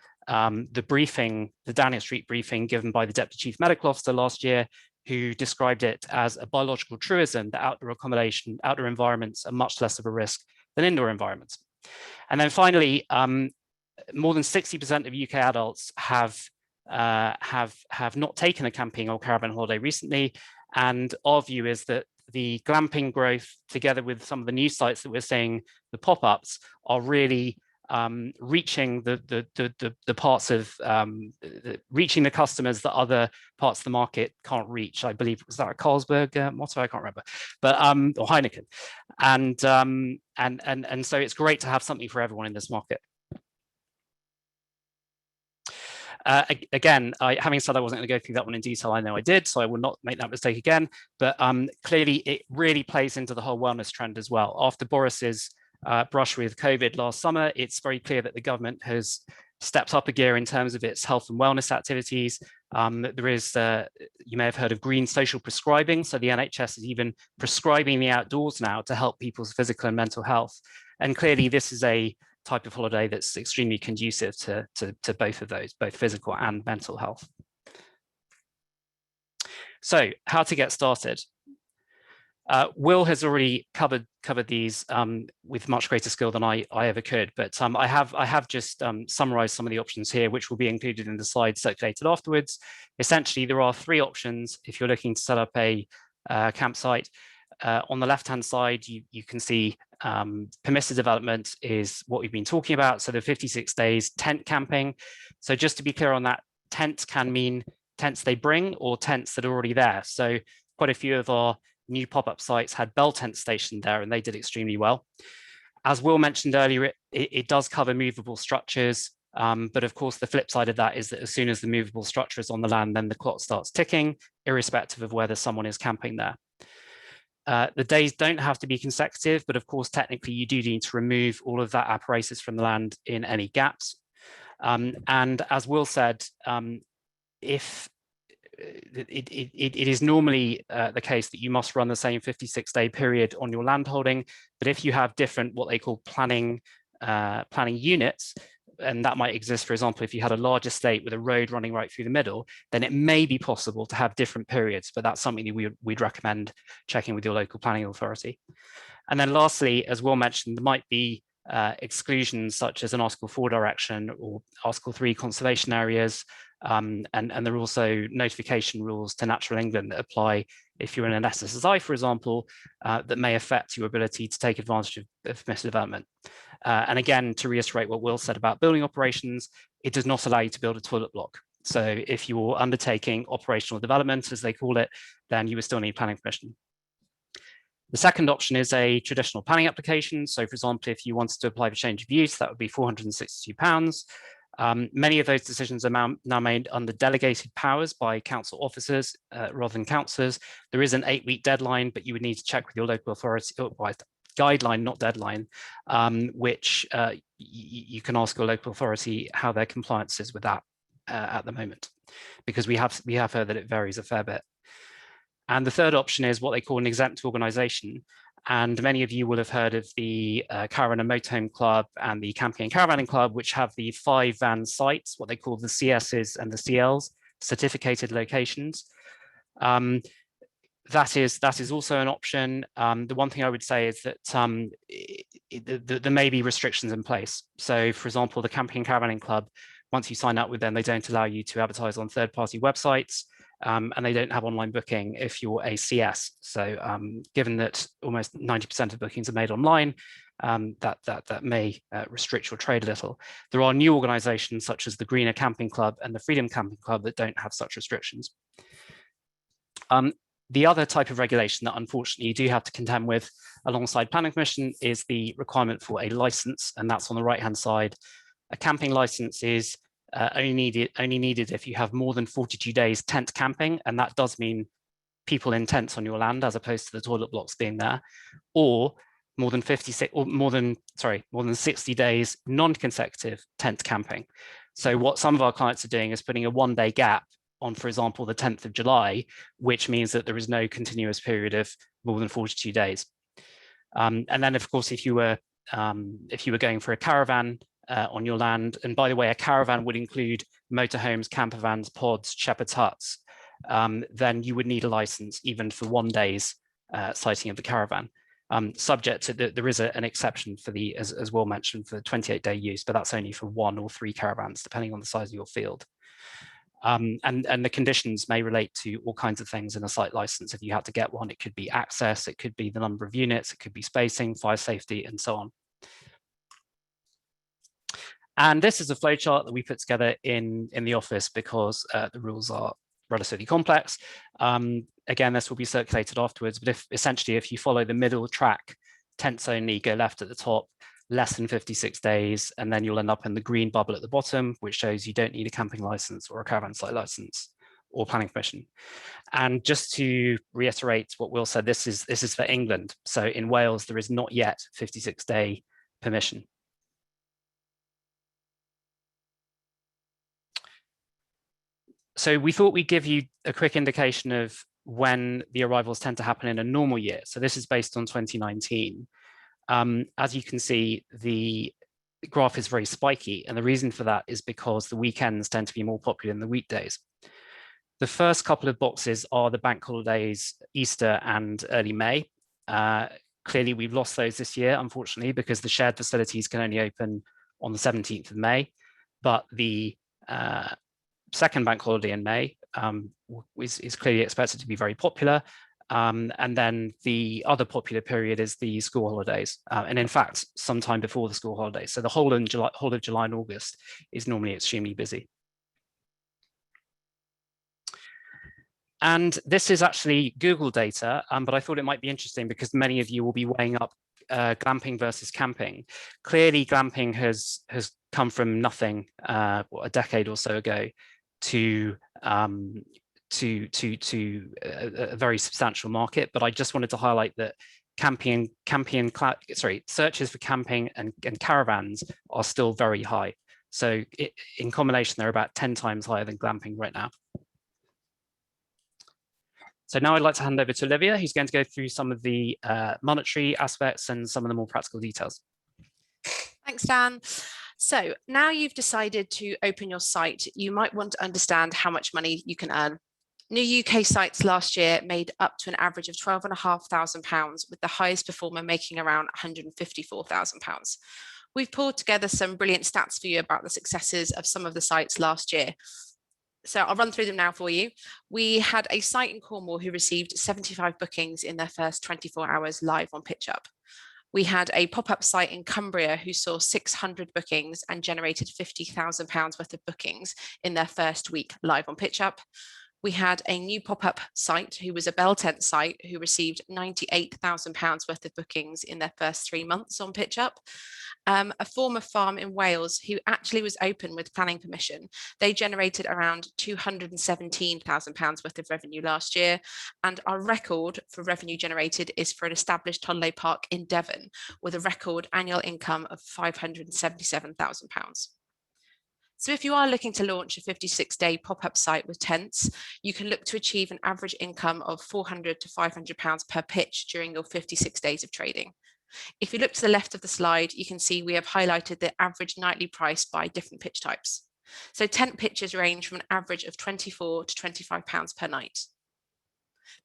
briefing, the Downing Street briefing given by the Deputy Chief Medical Officer last year, who described it as a biological truism that outdoor accommodation, outdoor environments are much less of a risk than indoor environments. And then finally, more than 60% of UK adults have not taken a camping or caravan holiday recently. And our view is that the glamping growth, together with some of the new sites that we're seeing, the pop-ups, are really reaching the parts of reaching the customers that other parts of the market can't reach. I believe, was that a Carlsberg motto? I can't remember, but or Heineken, and so it's great to have something for everyone in this market. Again, having said I wasn't going to go through that one in detail, I know I did, so I will not make that mistake again. But clearly, it really plays into the whole wellness trend as well. After Boris's brush with COVID last summer, it's very clear that the government has stepped up a gear in terms of its health and wellness activities. There is, you may have heard of green social prescribing. So the NHS is even prescribing the outdoors now to help people's physical and mental health. And clearly, this is a type of holiday that's extremely conducive to both of those, both physical and mental health. So how to get started? Will has already covered these with much greater skill than I ever could, but I have just summarized some of the options here, which will be included in the slides circulated afterwards. Essentially, there are 3 options if you're looking to set up a campsite. On the left-hand side, you can see permissive development is what we've been talking about. So the 56 days tent camping. So just to be clear on that, tents can mean tents they bring or tents that are already there. So quite a few of our new pop-up sites had bell tents stationed there, and they did extremely well. As Will mentioned earlier, it does cover movable structures. But of course, the flip side of that is that as soon as the movable structure is on the land, then the clock starts ticking, irrespective of whether someone is camping there. The days don't have to be consecutive, but of course, technically, you do need to remove all of that apparatus from the land in any gaps. And as Will said, if it is normally the case that you must run the same 56-day period on your land holding, but if you have different, what they call planning units, and that might exist, for example, if you had a large estate with a road running right through the middle, then it may be possible to have different periods, but that's something that we'd recommend checking with your local planning authority. And then lastly, as Will mentioned, there might be exclusions such as an Article 4 direction or Article 3 conservation areas, and there are also notification rules to Natural England that apply if you're in an SSSI, for example, that may affect your ability to take advantage of permissive development. And again, to reiterate what Will said about building operations, it does not allow you to build a toilet block. So if you're undertaking operational development, as they call it, then you would still need planning permission. The second option is a traditional planning application. So for example, if you wanted to apply for change of use, that would be £462. Many of those decisions are now made under delegated powers by council officers rather than councillors. There is an 8-week deadline, but you would need to check with your local authority, guideline, not deadline, which you can ask your local authority how their compliance is with that at the moment, because we have heard that it varies a fair bit. And the third option is what they call an exempt organisation. And many of you will have heard of the Caravan and Motorhome Club and the Camping and Caravanning Club, which have the 5 van sites, what they call the CSs and the CLs, certificated locations. That is also an option. The one thing I would say is that there may be restrictions in place. So for example, the Camping and Caravanning Club, once you sign up with them, they don't allow you to advertise on third-party websites. And they don't have online booking if you're a CS. So given that almost 90% of bookings are made online, that may restrict your trade a little. There are new organisations such as the Greener Camping Club and the Freedom Camping Club that don't have such restrictions. The other type of regulation that unfortunately you do have to contend with alongside planning permission is the requirement for a licence, and that's on the right-hand side. A camping licence is only needed if you have more than 42 days tent camping, and that does mean people in tents on your land as opposed to the toilet blocks being there, or more than 60 days non-consecutive tent camping. So what some of our clients are doing is putting a 1-day gap on, for example, the 10th of July, which means that there is no continuous period of more than 42 days. And then, of course, if you were going for a caravan on your land, and by the way, a caravan would include motorhomes, campervans, pods, shepherd's huts, then you would need a license even for 1 day's siting of the caravan. Subject to there is an exception for the, as Will mentioned, for 28-day use, but that's only for 1 or 3 caravans, depending on the size of your field. And the conditions may relate to all kinds of things in a site license. If you had to get one, it could be access, it could be the number of units, it could be spacing, fire safety, and so on. And this is a flowchart that we put together in the office because the rules are relatively complex. Again, this will be circulated afterwards, but essentially if you follow the middle track, tents only, go left at the top, less than 56 days, and then you'll end up in the green bubble at the bottom, which shows you don't need a camping license or a caravan site license or planning permission. And just to reiterate what Will said, this is for England. So in Wales, there is not yet 56-day permission. So we thought we'd give you a quick indication of when the arrivals tend to happen in a normal year. So this is based on 2019. As you can see, the graph is very spiky, and the reason for that is because the weekends tend to be more popular than the weekdays. The first couple of boxes are the bank holidays, Easter and early May. Clearly, we've lost those this year, unfortunately, because the shared facilities can only open on the 17th of May, but the second bank holiday in May is clearly expected to be very popular. And then the other popular period is the school holidays. And in fact, sometime before the school holidays. So the whole of July and August is normally extremely busy. And this is actually Google data, but I thought it might be interesting because many of you will be weighing up glamping versus camping. Clearly, glamping has come from nothing a decade or so ago to a very substantial market. But I just wanted to highlight that searches for camping and caravans are still very high. So in combination, they're about 10 times higher than glamping right now. So now I'd like to hand over to Olivia, who's going to go through some of the monetary aspects and some of the more practical details. Thanks, Dan. So now you've decided to open your site, you might want to understand how much money you can earn. New UK sites last year made up to an average of £12,500, with the highest performer making around £154,000. We've pulled together some brilliant stats for you about the successes of some of the sites last year. So I'll run through them now for you. We had a site in Cornwall who received 75 bookings in their first 24 hours live on Pitchup. We had a pop-up site in Cumbria who saw 600 bookings and generated £50,000 worth of bookings in their first week live on Pitchup. We had a new pop-up site who was a bell tent site who received £98,000 worth of bookings in their first 3 months on Pitchup. A former farm in Wales who actually was open with planning permission. They generated around £217,000 worth of revenue last year. And our record for revenue generated is for an established holiday park in Devon with a record annual income of £577,000. So if you are looking to launch a 56-day pop-up site with tents, you can look to achieve an average income of £400 to £500 per pitch during your 56 days of trading. If you look to the left of the slide, you can see we have highlighted the average nightly price by different pitch types. So tent pitches range from an average of £24 to £25 per night.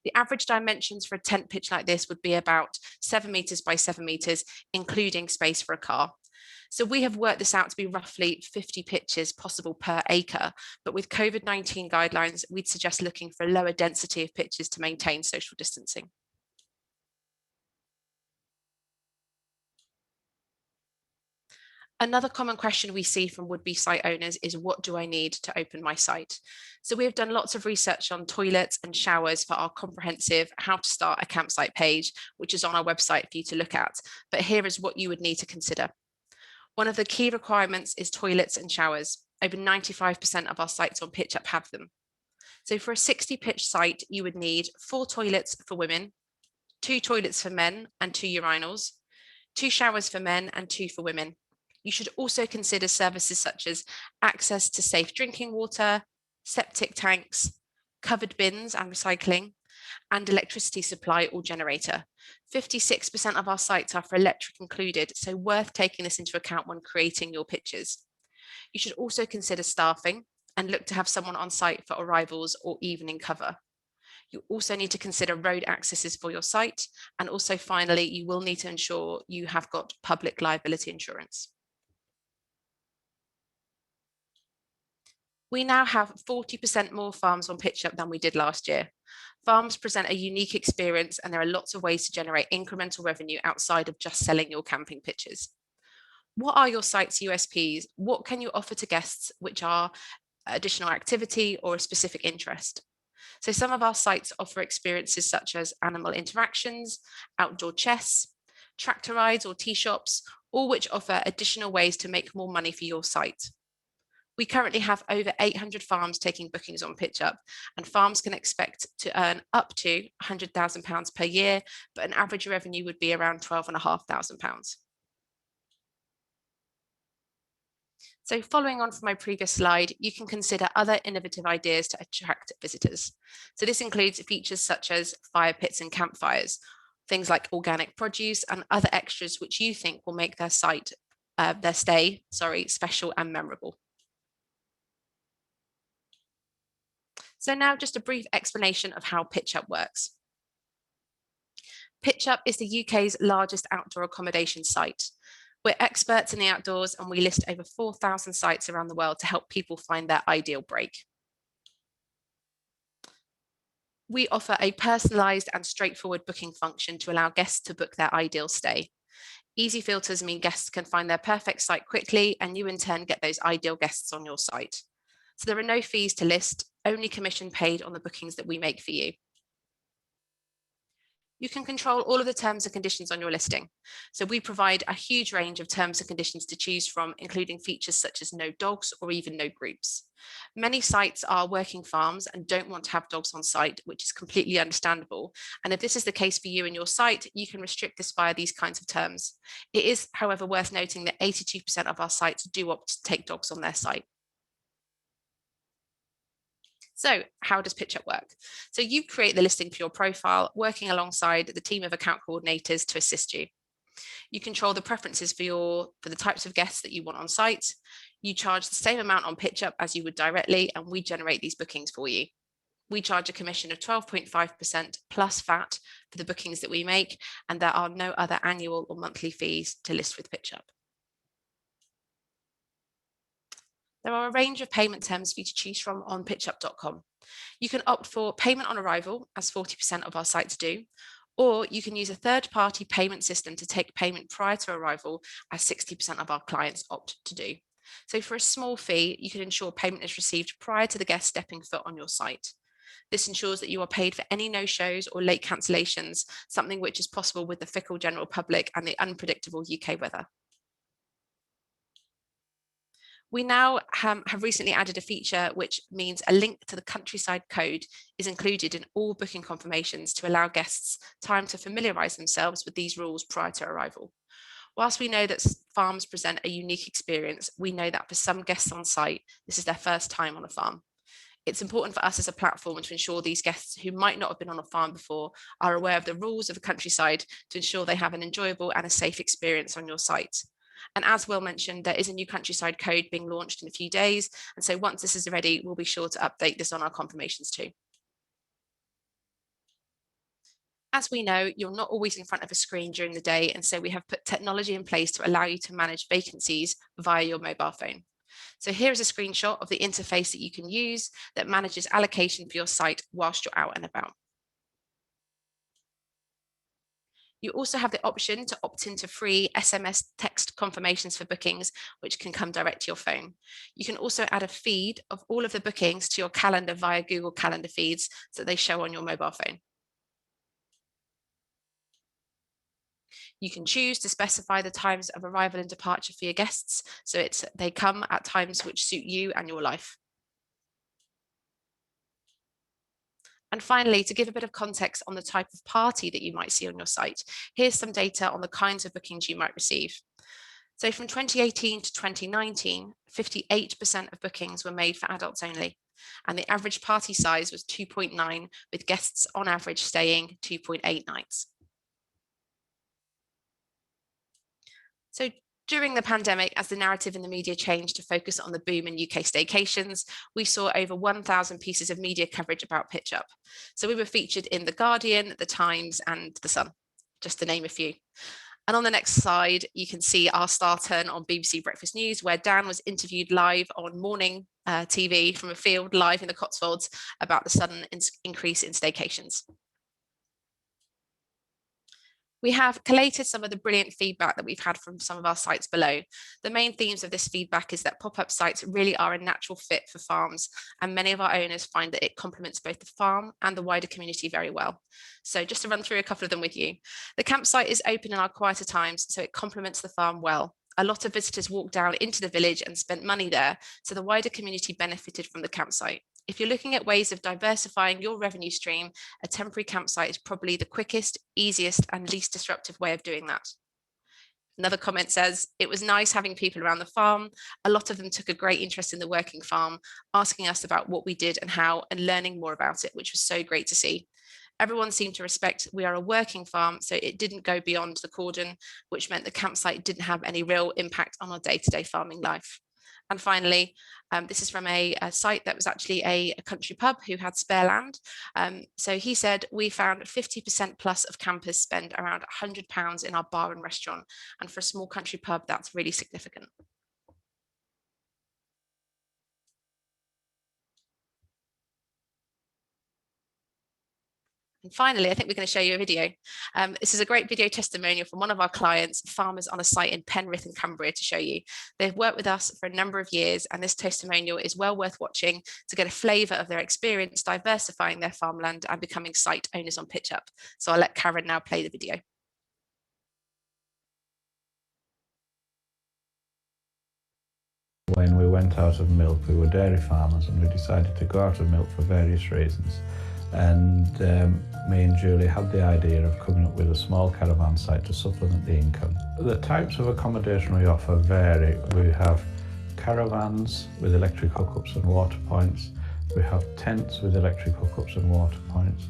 The average dimensions for a tent pitch like this would be about 7 meters by 7 meters, including space for a car. So we have worked this out to be roughly 50 pitches possible per acre, but with COVID-19 guidelines, we'd suggest looking for a lower density of pitches to maintain social distancing. Another common question we see from would-be site owners is, what do I need to open my site? So we have done lots of research on toilets and showers for our comprehensive how to start a campsite page, which is on our website for you to look at. But here is what you would need to consider. One of the key requirements is toilets and showers. Over 95% of our sites on Pitchup have them. So for a 60 pitch site, you would need 4 toilets for women, 2 toilets for men and 2 urinals, 2 showers for men and 2 for women. You should also consider services such as access to safe drinking water, septic tanks, covered bins and recycling, and electricity supply or generator. 56% of our sites are for electric included, so worth taking this into account when creating your pitches. You should also consider staffing and look to have someone on site for arrivals or evening cover. You also need to consider road accesses for your site, and also finally, you will need to ensure you have got public liability insurance. We now have 40% more farms on Pitchup than we did last year. Farms present a unique experience, and there are lots of ways to generate incremental revenue outside of just selling your camping pitches. What are your site's USPs? What can you offer to guests which are additional activity or a specific interest? So some of our sites offer experiences such as animal interactions, outdoor chess, tractor rides or tea shops, all which offer additional ways to make more money for your site. We currently have over 800 farms taking bookings on Pitchup, and farms can expect to earn up to £100,000 per year, but an average revenue would be around £12,500. So following on from my previous slide, you can consider other innovative ideas to attract visitors. So this includes features such as fire pits and campfires, things like organic produce and other extras which you think will make their stay special and memorable. So now just a brief explanation of how Pitchup works. Pitchup is the UK's largest outdoor accommodation site. We're experts in the outdoors and we list over 4,000 sites around the world to help people find their ideal break. We offer a personalised and straightforward booking function to allow guests to book their ideal stay. Easy filters mean guests can find their perfect site quickly, and you in turn get those ideal guests on your site. So there are no fees to list, only commission paid on the bookings that we make for you. You can control all of the terms and conditions on your listing. So we provide a huge range of terms and conditions to choose from, including features such as no dogs or even no groups. Many sites are working farms and don't want to have dogs on site, which is completely understandable. And if this is the case for you and your site, you can restrict this via these kinds of terms. It is, however, worth noting that 82% of our sites do opt to take dogs on their site. So how does Pitchup work? So you create the listing for your profile, working alongside the team of account coordinators to assist you. You control the preferences for the types of guests that you want on site. You charge the same amount on Pitchup as you would directly, and we generate these bookings for you. We charge a commission of 12.5% plus VAT for the bookings that we make, and there are no other annual or monthly fees to list with Pitchup. There are a range of payment terms for you to choose from on pitchup.com. You can opt for payment on arrival, as 40% of our sites do, or you can use a third-party payment system to take payment prior to arrival, as 60% of our clients opt to do. So for a small fee, you can ensure payment is received prior to the guest stepping foot on your site. This ensures that you are paid for any no-shows or late cancellations, something which is possible with the fickle general public and the unpredictable UK weather. We now have recently added a feature which means a link to the countryside code is included in all booking confirmations to allow guests time to familiarise themselves with these rules prior to arrival. Whilst we know that farms present a unique experience, we know that for some guests on site, this is their first time on a farm. It's important for us as a platform to ensure these guests who might not have been on a farm before are aware of the rules of the countryside to ensure they have an enjoyable and a safe experience on your site. And as Will mentioned, there is a new countryside code being launched in a few days. And so once this is ready, we'll be sure to update this on our confirmations too. As we know, you're not always in front of a screen during the day. And so we have put technology in place to allow you to manage vacancies via your mobile phone. So here is a screenshot of the interface that you can use that manages allocation for your site whilst you're out and about. You also have the option to opt into free SMS text confirmations for bookings, which can come direct to your phone. You can also add a feed of all of the bookings to your calendar via Google Calendar feeds so they show on your mobile phone. You can choose to specify the times of arrival and departure for your guests, so they come at times which suit you and your life. And finally, to give a bit of context on the type of party that you might see on your site, here's some data on the kinds of bookings you might receive. So from 2018 to 2019, 58% of bookings were made for adults only, and the average party size was 2.9, with guests on average staying 2.8 nights. So during the pandemic, as the narrative in the media changed to focus on the boom in UK staycations, we saw over 1,000 pieces of media coverage about Pitchup. So we were featured in The Guardian, The Times and The Sun, just to name a few. And on the next slide, you can see our star turn on BBC Breakfast News, where Dan was interviewed live on morning TV from a field live in the Cotswolds about the sudden increase in staycations. We have collated some of the brilliant feedback that we've had from some of our sites below. The main themes of this feedback is that pop-up sites really are a natural fit for farms, and many of our owners find that it complements both the farm and the wider community very well. So just to run through a couple of them with you. The campsite is open in our quieter times, so it complements the farm well. A lot of visitors walked down into the village and spent money there, so the wider community benefited from the campsite. If you're looking at ways of diversifying your revenue stream, a temporary campsite is probably the quickest, easiest, and least disruptive way of doing that. Another comment says, it was nice having people around the farm. A lot of them took a great interest in the working farm, asking us about what we did and how, and learning more about it, which was so great to see. Everyone seemed to respect we are a working farm, so it didn't go beyond the cordon, which meant the campsite didn't have any real impact on our day-to-day farming life. And finally, this is from a site that was actually a country pub who had spare land. So he said, we found 50% plus of campers spend around £100 in our bar and restaurant. And for a small country pub, that's really significant. And finally, I think we're going to show you a video. This is a great video testimonial from one of our clients, farmers on a site in Penrith in Cumbria, to show you. They've worked with us for a number of years, and this testimonial is well worth watching to get a flavour of their experience diversifying their farmland and becoming site owners on Pitchup. So I'll let Karen now play the video. When we went out of milk, we were dairy farmers, and we decided to go out of milk for various reasons. And me and Julie had the idea of coming up with a small caravan site to supplement the income. The types of accommodation we offer vary. We have caravans with electric hookups and water points. We have tents with electric hookups and water points.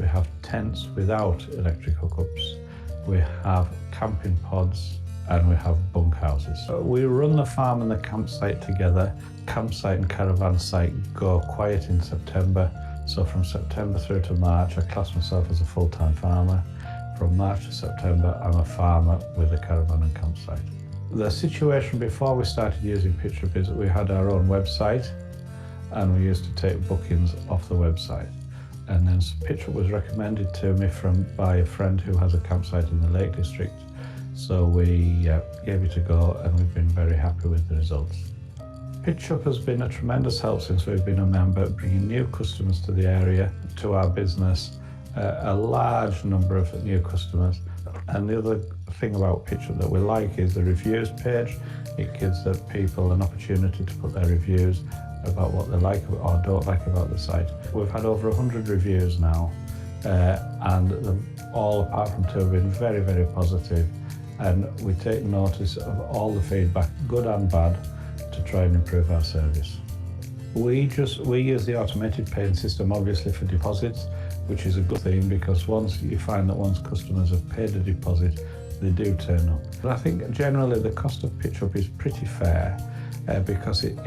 We have tents without electric hookups. We have camping pods, and we have bunkhouses. We run the farm and the campsite together. Campsite and caravan site go quiet in September. So from September through to March, I class myself as a full-time farmer. From March to September, I'm a farmer with a caravan and campsite. The situation before we started using Pitchup is that we had our own website, and we used to take bookings off the website. And then Pitchup was recommended to me by a friend who has a campsite in the Lake District. So we gave it a go, and we've been very happy with the results. Pitchup has been a tremendous help since we've been a member, bringing new customers to the area, to our business, a large number of new customers. And the other thing about Pitchup that we like is the reviews page. It gives the people an opportunity to put their reviews about what they like or don't like about the site. We've had over 100 reviews now, and all apart from two have been very, very positive. And we take notice of all the feedback, good and bad, to try and improve our service. We use the automated paying system obviously for deposits, which is a good thing, because once customers have paid a deposit, they do turn up. But I think generally the cost of Pitchup is pretty fair, because it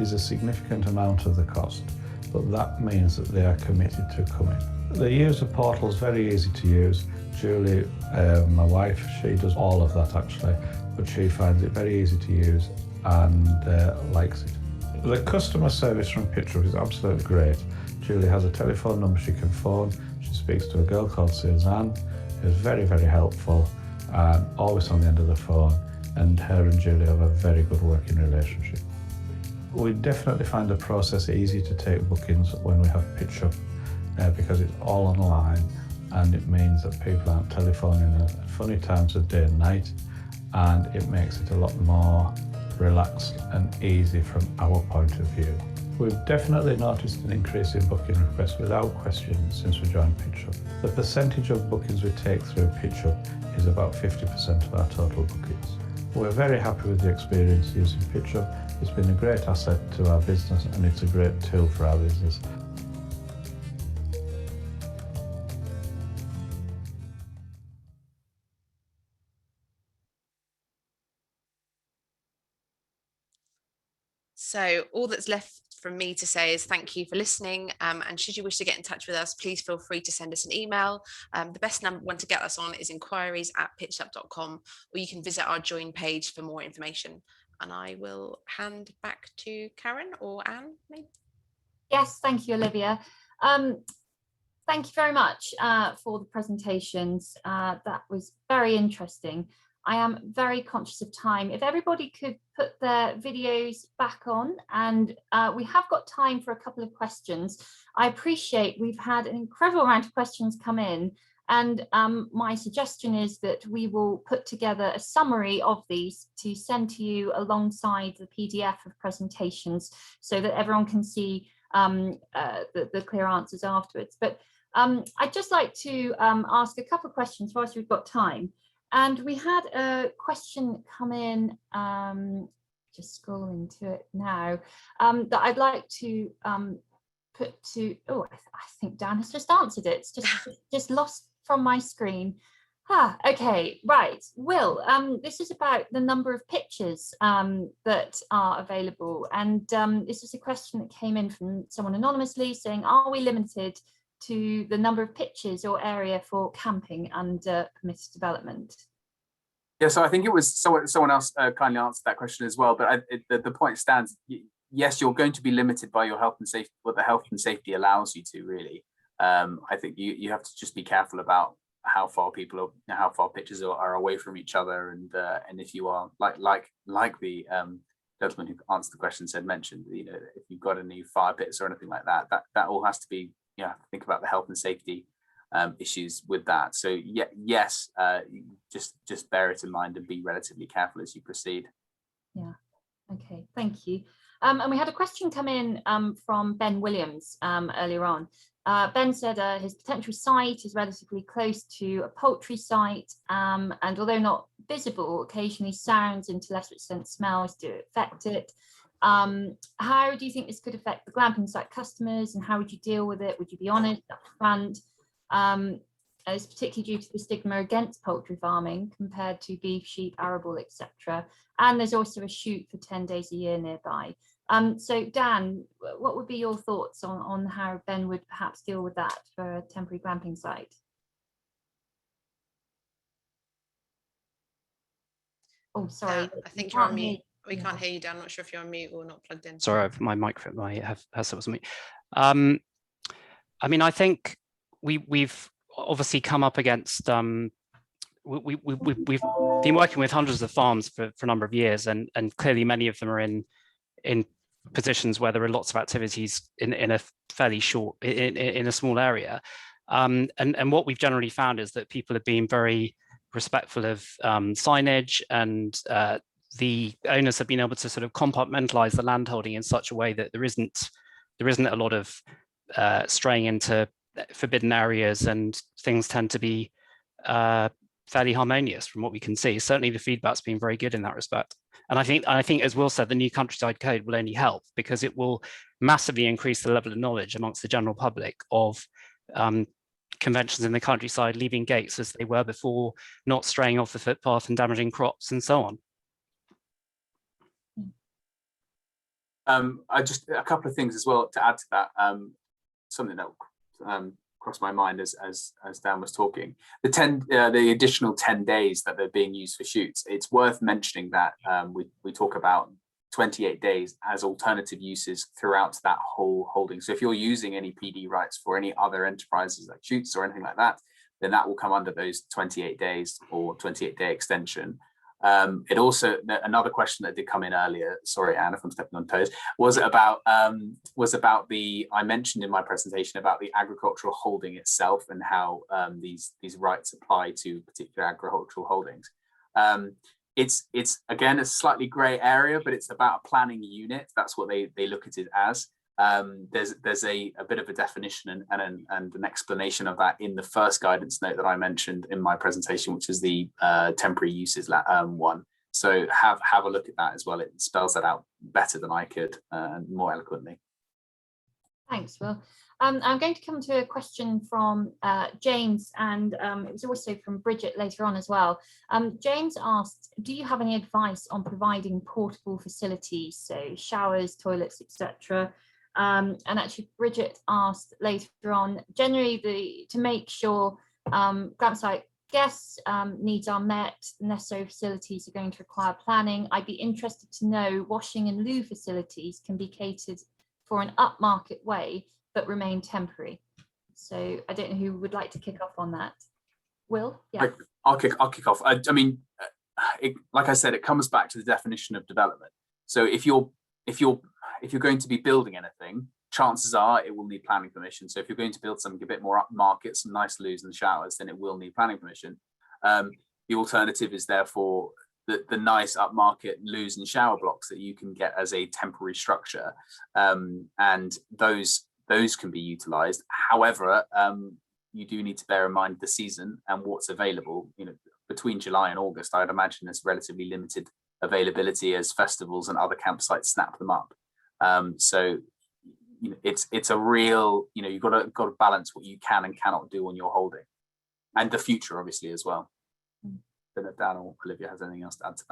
is a significant amount of the cost, but that means that they are committed to coming. The user portal is very easy to use. Julie, my wife, she does all of that actually, but she finds it very easy to use and likes it. The customer service from Pitchup is absolutely great. Julie has a telephone number she can phone. She speaks to a girl called Suzanne, who's very, very helpful and always on the end of the phone, and her and Julie have a very good working relationship. We definitely find the process easy to take bookings when we have Pitchup, because it's all online, and it means that people aren't telephoning at funny times of day and night, and it makes it a lot more relaxed and easy from our point of view. We've definitely noticed an increase in booking requests without question since we joined Pitchup. The percentage of bookings we take through Pitchup is about 50% of our total bookings. We're very happy with the experience using Pitchup. It's been a great asset to our business, and it's a great tool for our business. So all that's left from me to say is thank you for listening, and should you wish to get in touch with us, please feel free to send us an email. The best one to get us on is inquiries@pitchup.com, or you can visit our join page for more information. And I will hand back to Karen or Anne, maybe. Yes, thank you, Olivia. Thank you very much for the presentations. That was very interesting. I am very conscious of time. If everybody could put their videos back on, and we have got time for a couple of questions. I appreciate we've had an incredible amount of questions come in, and my suggestion is that we will put together a summary of these to send to you alongside the PDF of presentations so that everyone can see the clear answers afterwards. But I'd just like to ask a couple of questions whilst we've got time. And we had a question come in, just scrolling to it now, that I'd like to put to, oh, I think Dan has just answered it. It's just lost from my screen. Okay, right. Will, this is about the number of pitches that are available. And this is a question that came in from someone anonymously saying, are we limited to the number of pitches or area for camping under permitted development? Yeah, so I think it was someone else kindly answered that question as well, but the point stands. Yes, you're going to be limited by your health and safety, what the health and safety allows you to, really. I think you have to just be careful about how far pitches are away from each other, and if you are like the gentleman who answered the question mentioned, you know, if you've got any fire pits or anything like that, that all has to be, you know, think about the health and safety issues with that. So yeah, yes, just bear it in mind and be relatively careful as you proceed. Yeah. Okay. Thank you. And we had a question come in from Ben Williams earlier on. Ben said his potential site is relatively close to a poultry site, and although not visible, occasionally sounds and to a lesser extent smells do affect it. How do you think this could affect the glamping site customers, and how would you deal with it? Would you be honest up front? It's particularly due to the stigma against poultry farming compared to beef, sheep, arable, etc. And there's also a shoot for 10 days a year nearby. So Dan, what would be your thoughts on how Ben would perhaps deal with that for a temporary glamping site? Oh, sorry. I think you're on mute. We can't hear you, Dan. I'm not sure if you're on mute or not plugged in. Sorry, my microphone, headset was on mute. I mean, I think we've obviously come up against, we've been working with hundreds of farms for a number of years, and clearly many of them are in positions where there are lots of activities in a fairly short, in a small area. And what we've generally found is that people have been very respectful of signage, and the owners have been able to sort of compartmentalize the landholding in such a way that there isn't a lot of straying into forbidden areas, and things tend to be fairly harmonious from what we can see. Certainly the feedback's been very good in that respect. And I think, as Will said, the new countryside code will only help, because it will massively increase the level of knowledge amongst the general public of conventions in the countryside, leaving gates as they were before, not straying off the footpath and damaging crops and so on. I just a couple of things as well to add to that. Something that crossed my mind as Dan was talking. The additional 10 days that they're being used for shoots. It's worth mentioning that we talk about 28 days as alternative uses throughout that whole holding. So if you're using any PD rights for any other enterprises like shoots or anything like that, then that will come under those 28 days or 28-day extension. It also, another question that did come in earlier, sorry Anne if I'm stepping on toes, was about I mentioned in my presentation about the agricultural holding itself and how these rights apply to particular agricultural holdings. It's again a slightly grey area, but it's about a planning unit. That's what they look at it as. There's a bit of a definition and an explanation of that in the first guidance note that I mentioned in my presentation, which is the temporary uses one. So have a look at that as well. It spells that out better than I could and more eloquently. Thanks, Will. I'm going to come to a question from James, and it was also from Bridget later on as well. James asked, do you have any advice on providing portable facilities, so showers, toilets, etc.? And actually Bridget asked later on, generally to make sure campsite guests' needs are met, necessary facilities are going to require planning. I'd be interested to know washing and loo facilities can be catered for an upmarket way but remain temporary. So I don't know who would like to kick off on that. Will? Yeah. I'll kick off. I mean, like I said, it comes back to the definition of development. So if you're going to be building anything, chances are it will need planning permission. So if you're going to build something a bit more upmarket, some nice loos and showers, then it will need planning permission. The alternative is therefore the nice upmarket loos and shower blocks that you can get as a temporary structure, and those can be utilized. However, you do need to bear in mind the season and what's available. Between July and August, I'd imagine there's relatively limited availability as festivals and other campsites snap them up. So it's a real, you've got to balance what you can and cannot do on your holding, and the future obviously as well. I don't know if Dan or Olivia has anything else to add to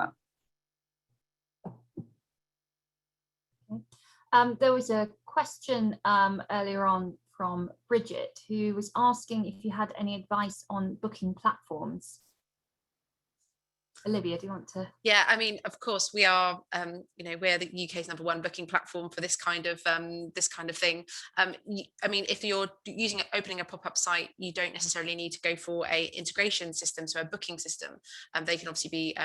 that. There was a question earlier on from Bridget, who was asking if you had any advice on booking platforms. Olivia, do you want to? Yeah, I mean, of course, we are, we're the UK's #1 booking platform for this kind of thing. I mean, if you're opening a pop-up site, you don't necessarily need to go for a integration system, so a booking system. They can obviously be,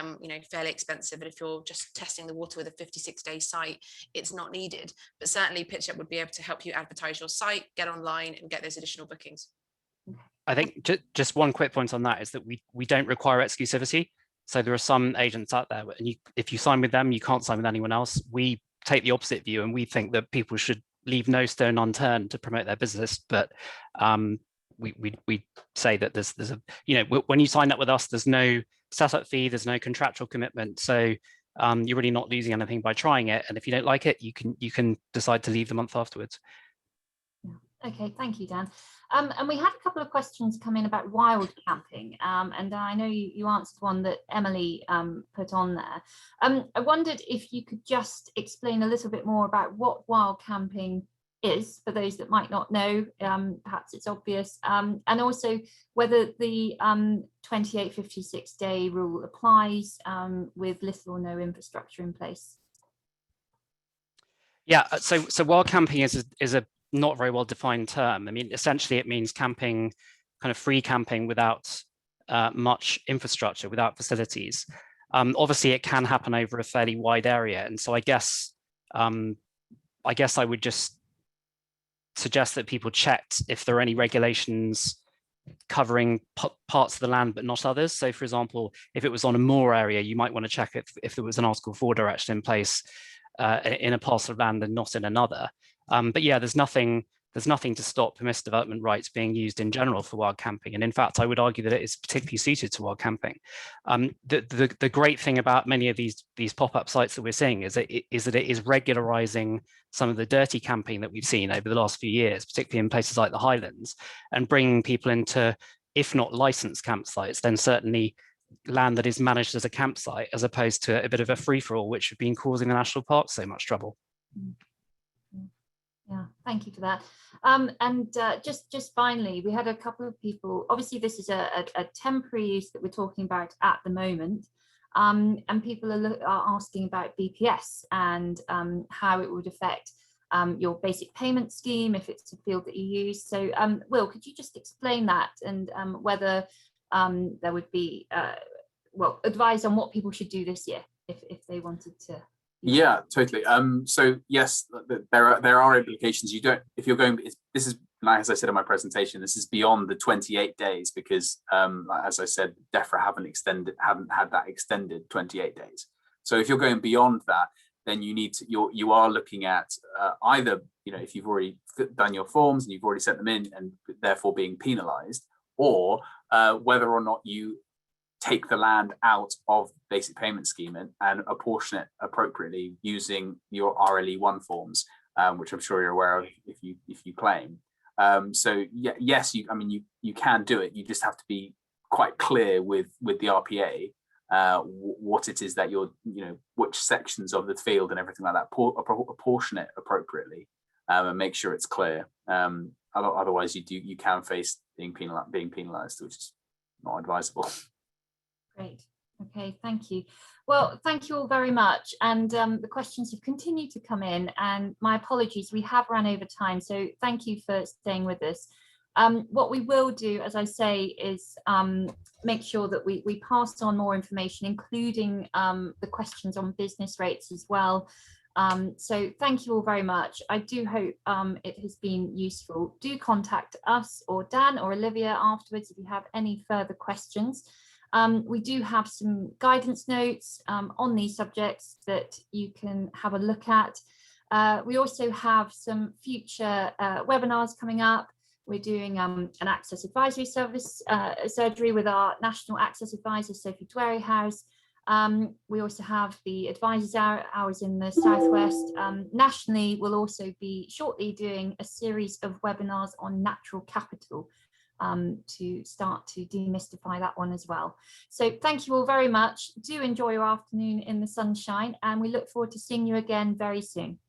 fairly expensive. But if you're just testing the water with a 56-day site, it's not needed. But certainly, Pitchup would be able to help you advertise your site, get online, and get those additional bookings. I think just one quick point on that is that we don't require exclusivity. So there are some agents out there, and if you sign with them, you can't sign with anyone else. We take the opposite view, and we think that people should leave no stone unturned to promote their business. But we say that there's a, when you sign up with us, there's no setup fee, there's no contractual commitment. So you're really not losing anything by trying it. And if you don't like it, you can decide to leave the month afterwards. Okay, thank you, Dan. And we had a couple of questions come in about wild camping, and I know you answered one that Emily put on there. I wondered if you could just explain a little bit more about what wild camping is for those that might not know. Perhaps it's obvious, and also whether the 28-56 day rule applies with little or no infrastructure in place. Yeah, so wild camping is a not very well defined term. I mean, essentially it means camping, kind of free camping without much infrastructure, without facilities. Obviously it can happen over a fairly wide area. And so I guess I would just suggest that people checked if there are any regulations covering parts of the land but not others. So for example, if it was on a moor area, you might want to check if there was an Article 4 direction in place in a parcel of land and not in another. But yeah, there's nothing to stop permissive development rights being used in general for wild camping. And in fact, I would argue that it is particularly suited to wild camping. The great thing about many of these pop-up sites that we're seeing is that it is regularizing some of the dirty camping that we've seen over the last few years, particularly in places like the Highlands, and bringing people into, if not licensed campsites, then certainly land that is managed as a campsite, as opposed to a bit of a free-for-all, which have been causing the national parks so much trouble. Yeah, thank you for that. And just finally, we had a couple of people, obviously this is a temporary use that we're talking about at the moment, and people are asking about BPS and how it would affect your basic payment scheme if it's a field that you use. So Will, could you just explain that, and whether there would be, advice on what people should do this year if they wanted to? Yeah, totally. So yes, there are implications. You don't, if you're going, this is, as I said in my presentation, this is beyond the 28 days because, as I said, DEFRA haven't had that extended 28 days. So if you're going beyond that, then you are looking at either, if you've already done your forms and you've already sent them in and therefore being penalised, or whether or not you take the land out of basic payment scheme and apportion it appropriately using your RLE1 forms, which I'm sure you're aware of if you claim. So yes, you can do it. You just have to be quite clear with the RPA what it is that you're, which sections of the field and everything like that, apportion it appropriately and make sure it's clear. Otherwise, you can face being penalised, which is not advisable. Great. Okay, thank you. Well, thank you all very much. And the questions have continued to come in, and my apologies, we have run over time. So thank you for staying with us. What we will do, as I say, is make sure that we pass on more information, including the questions on business rates as well. So thank you all very much. I do hope it has been useful. Do contact us or Dan or Olivia afterwards if you have any further questions. We do have some guidance notes on these subjects that you can have a look at. We also have some future webinars coming up. We're doing an access advisory service surgery with our national access advisor, Sophie Dwaryhouse. We also have the advisors hours in the Southwest. Nationally, we'll also be shortly doing a series of webinars on natural capital to start to demystify that one as well. So thank you all very much. Do enjoy your afternoon in the sunshine, and we look forward to seeing you again very soon.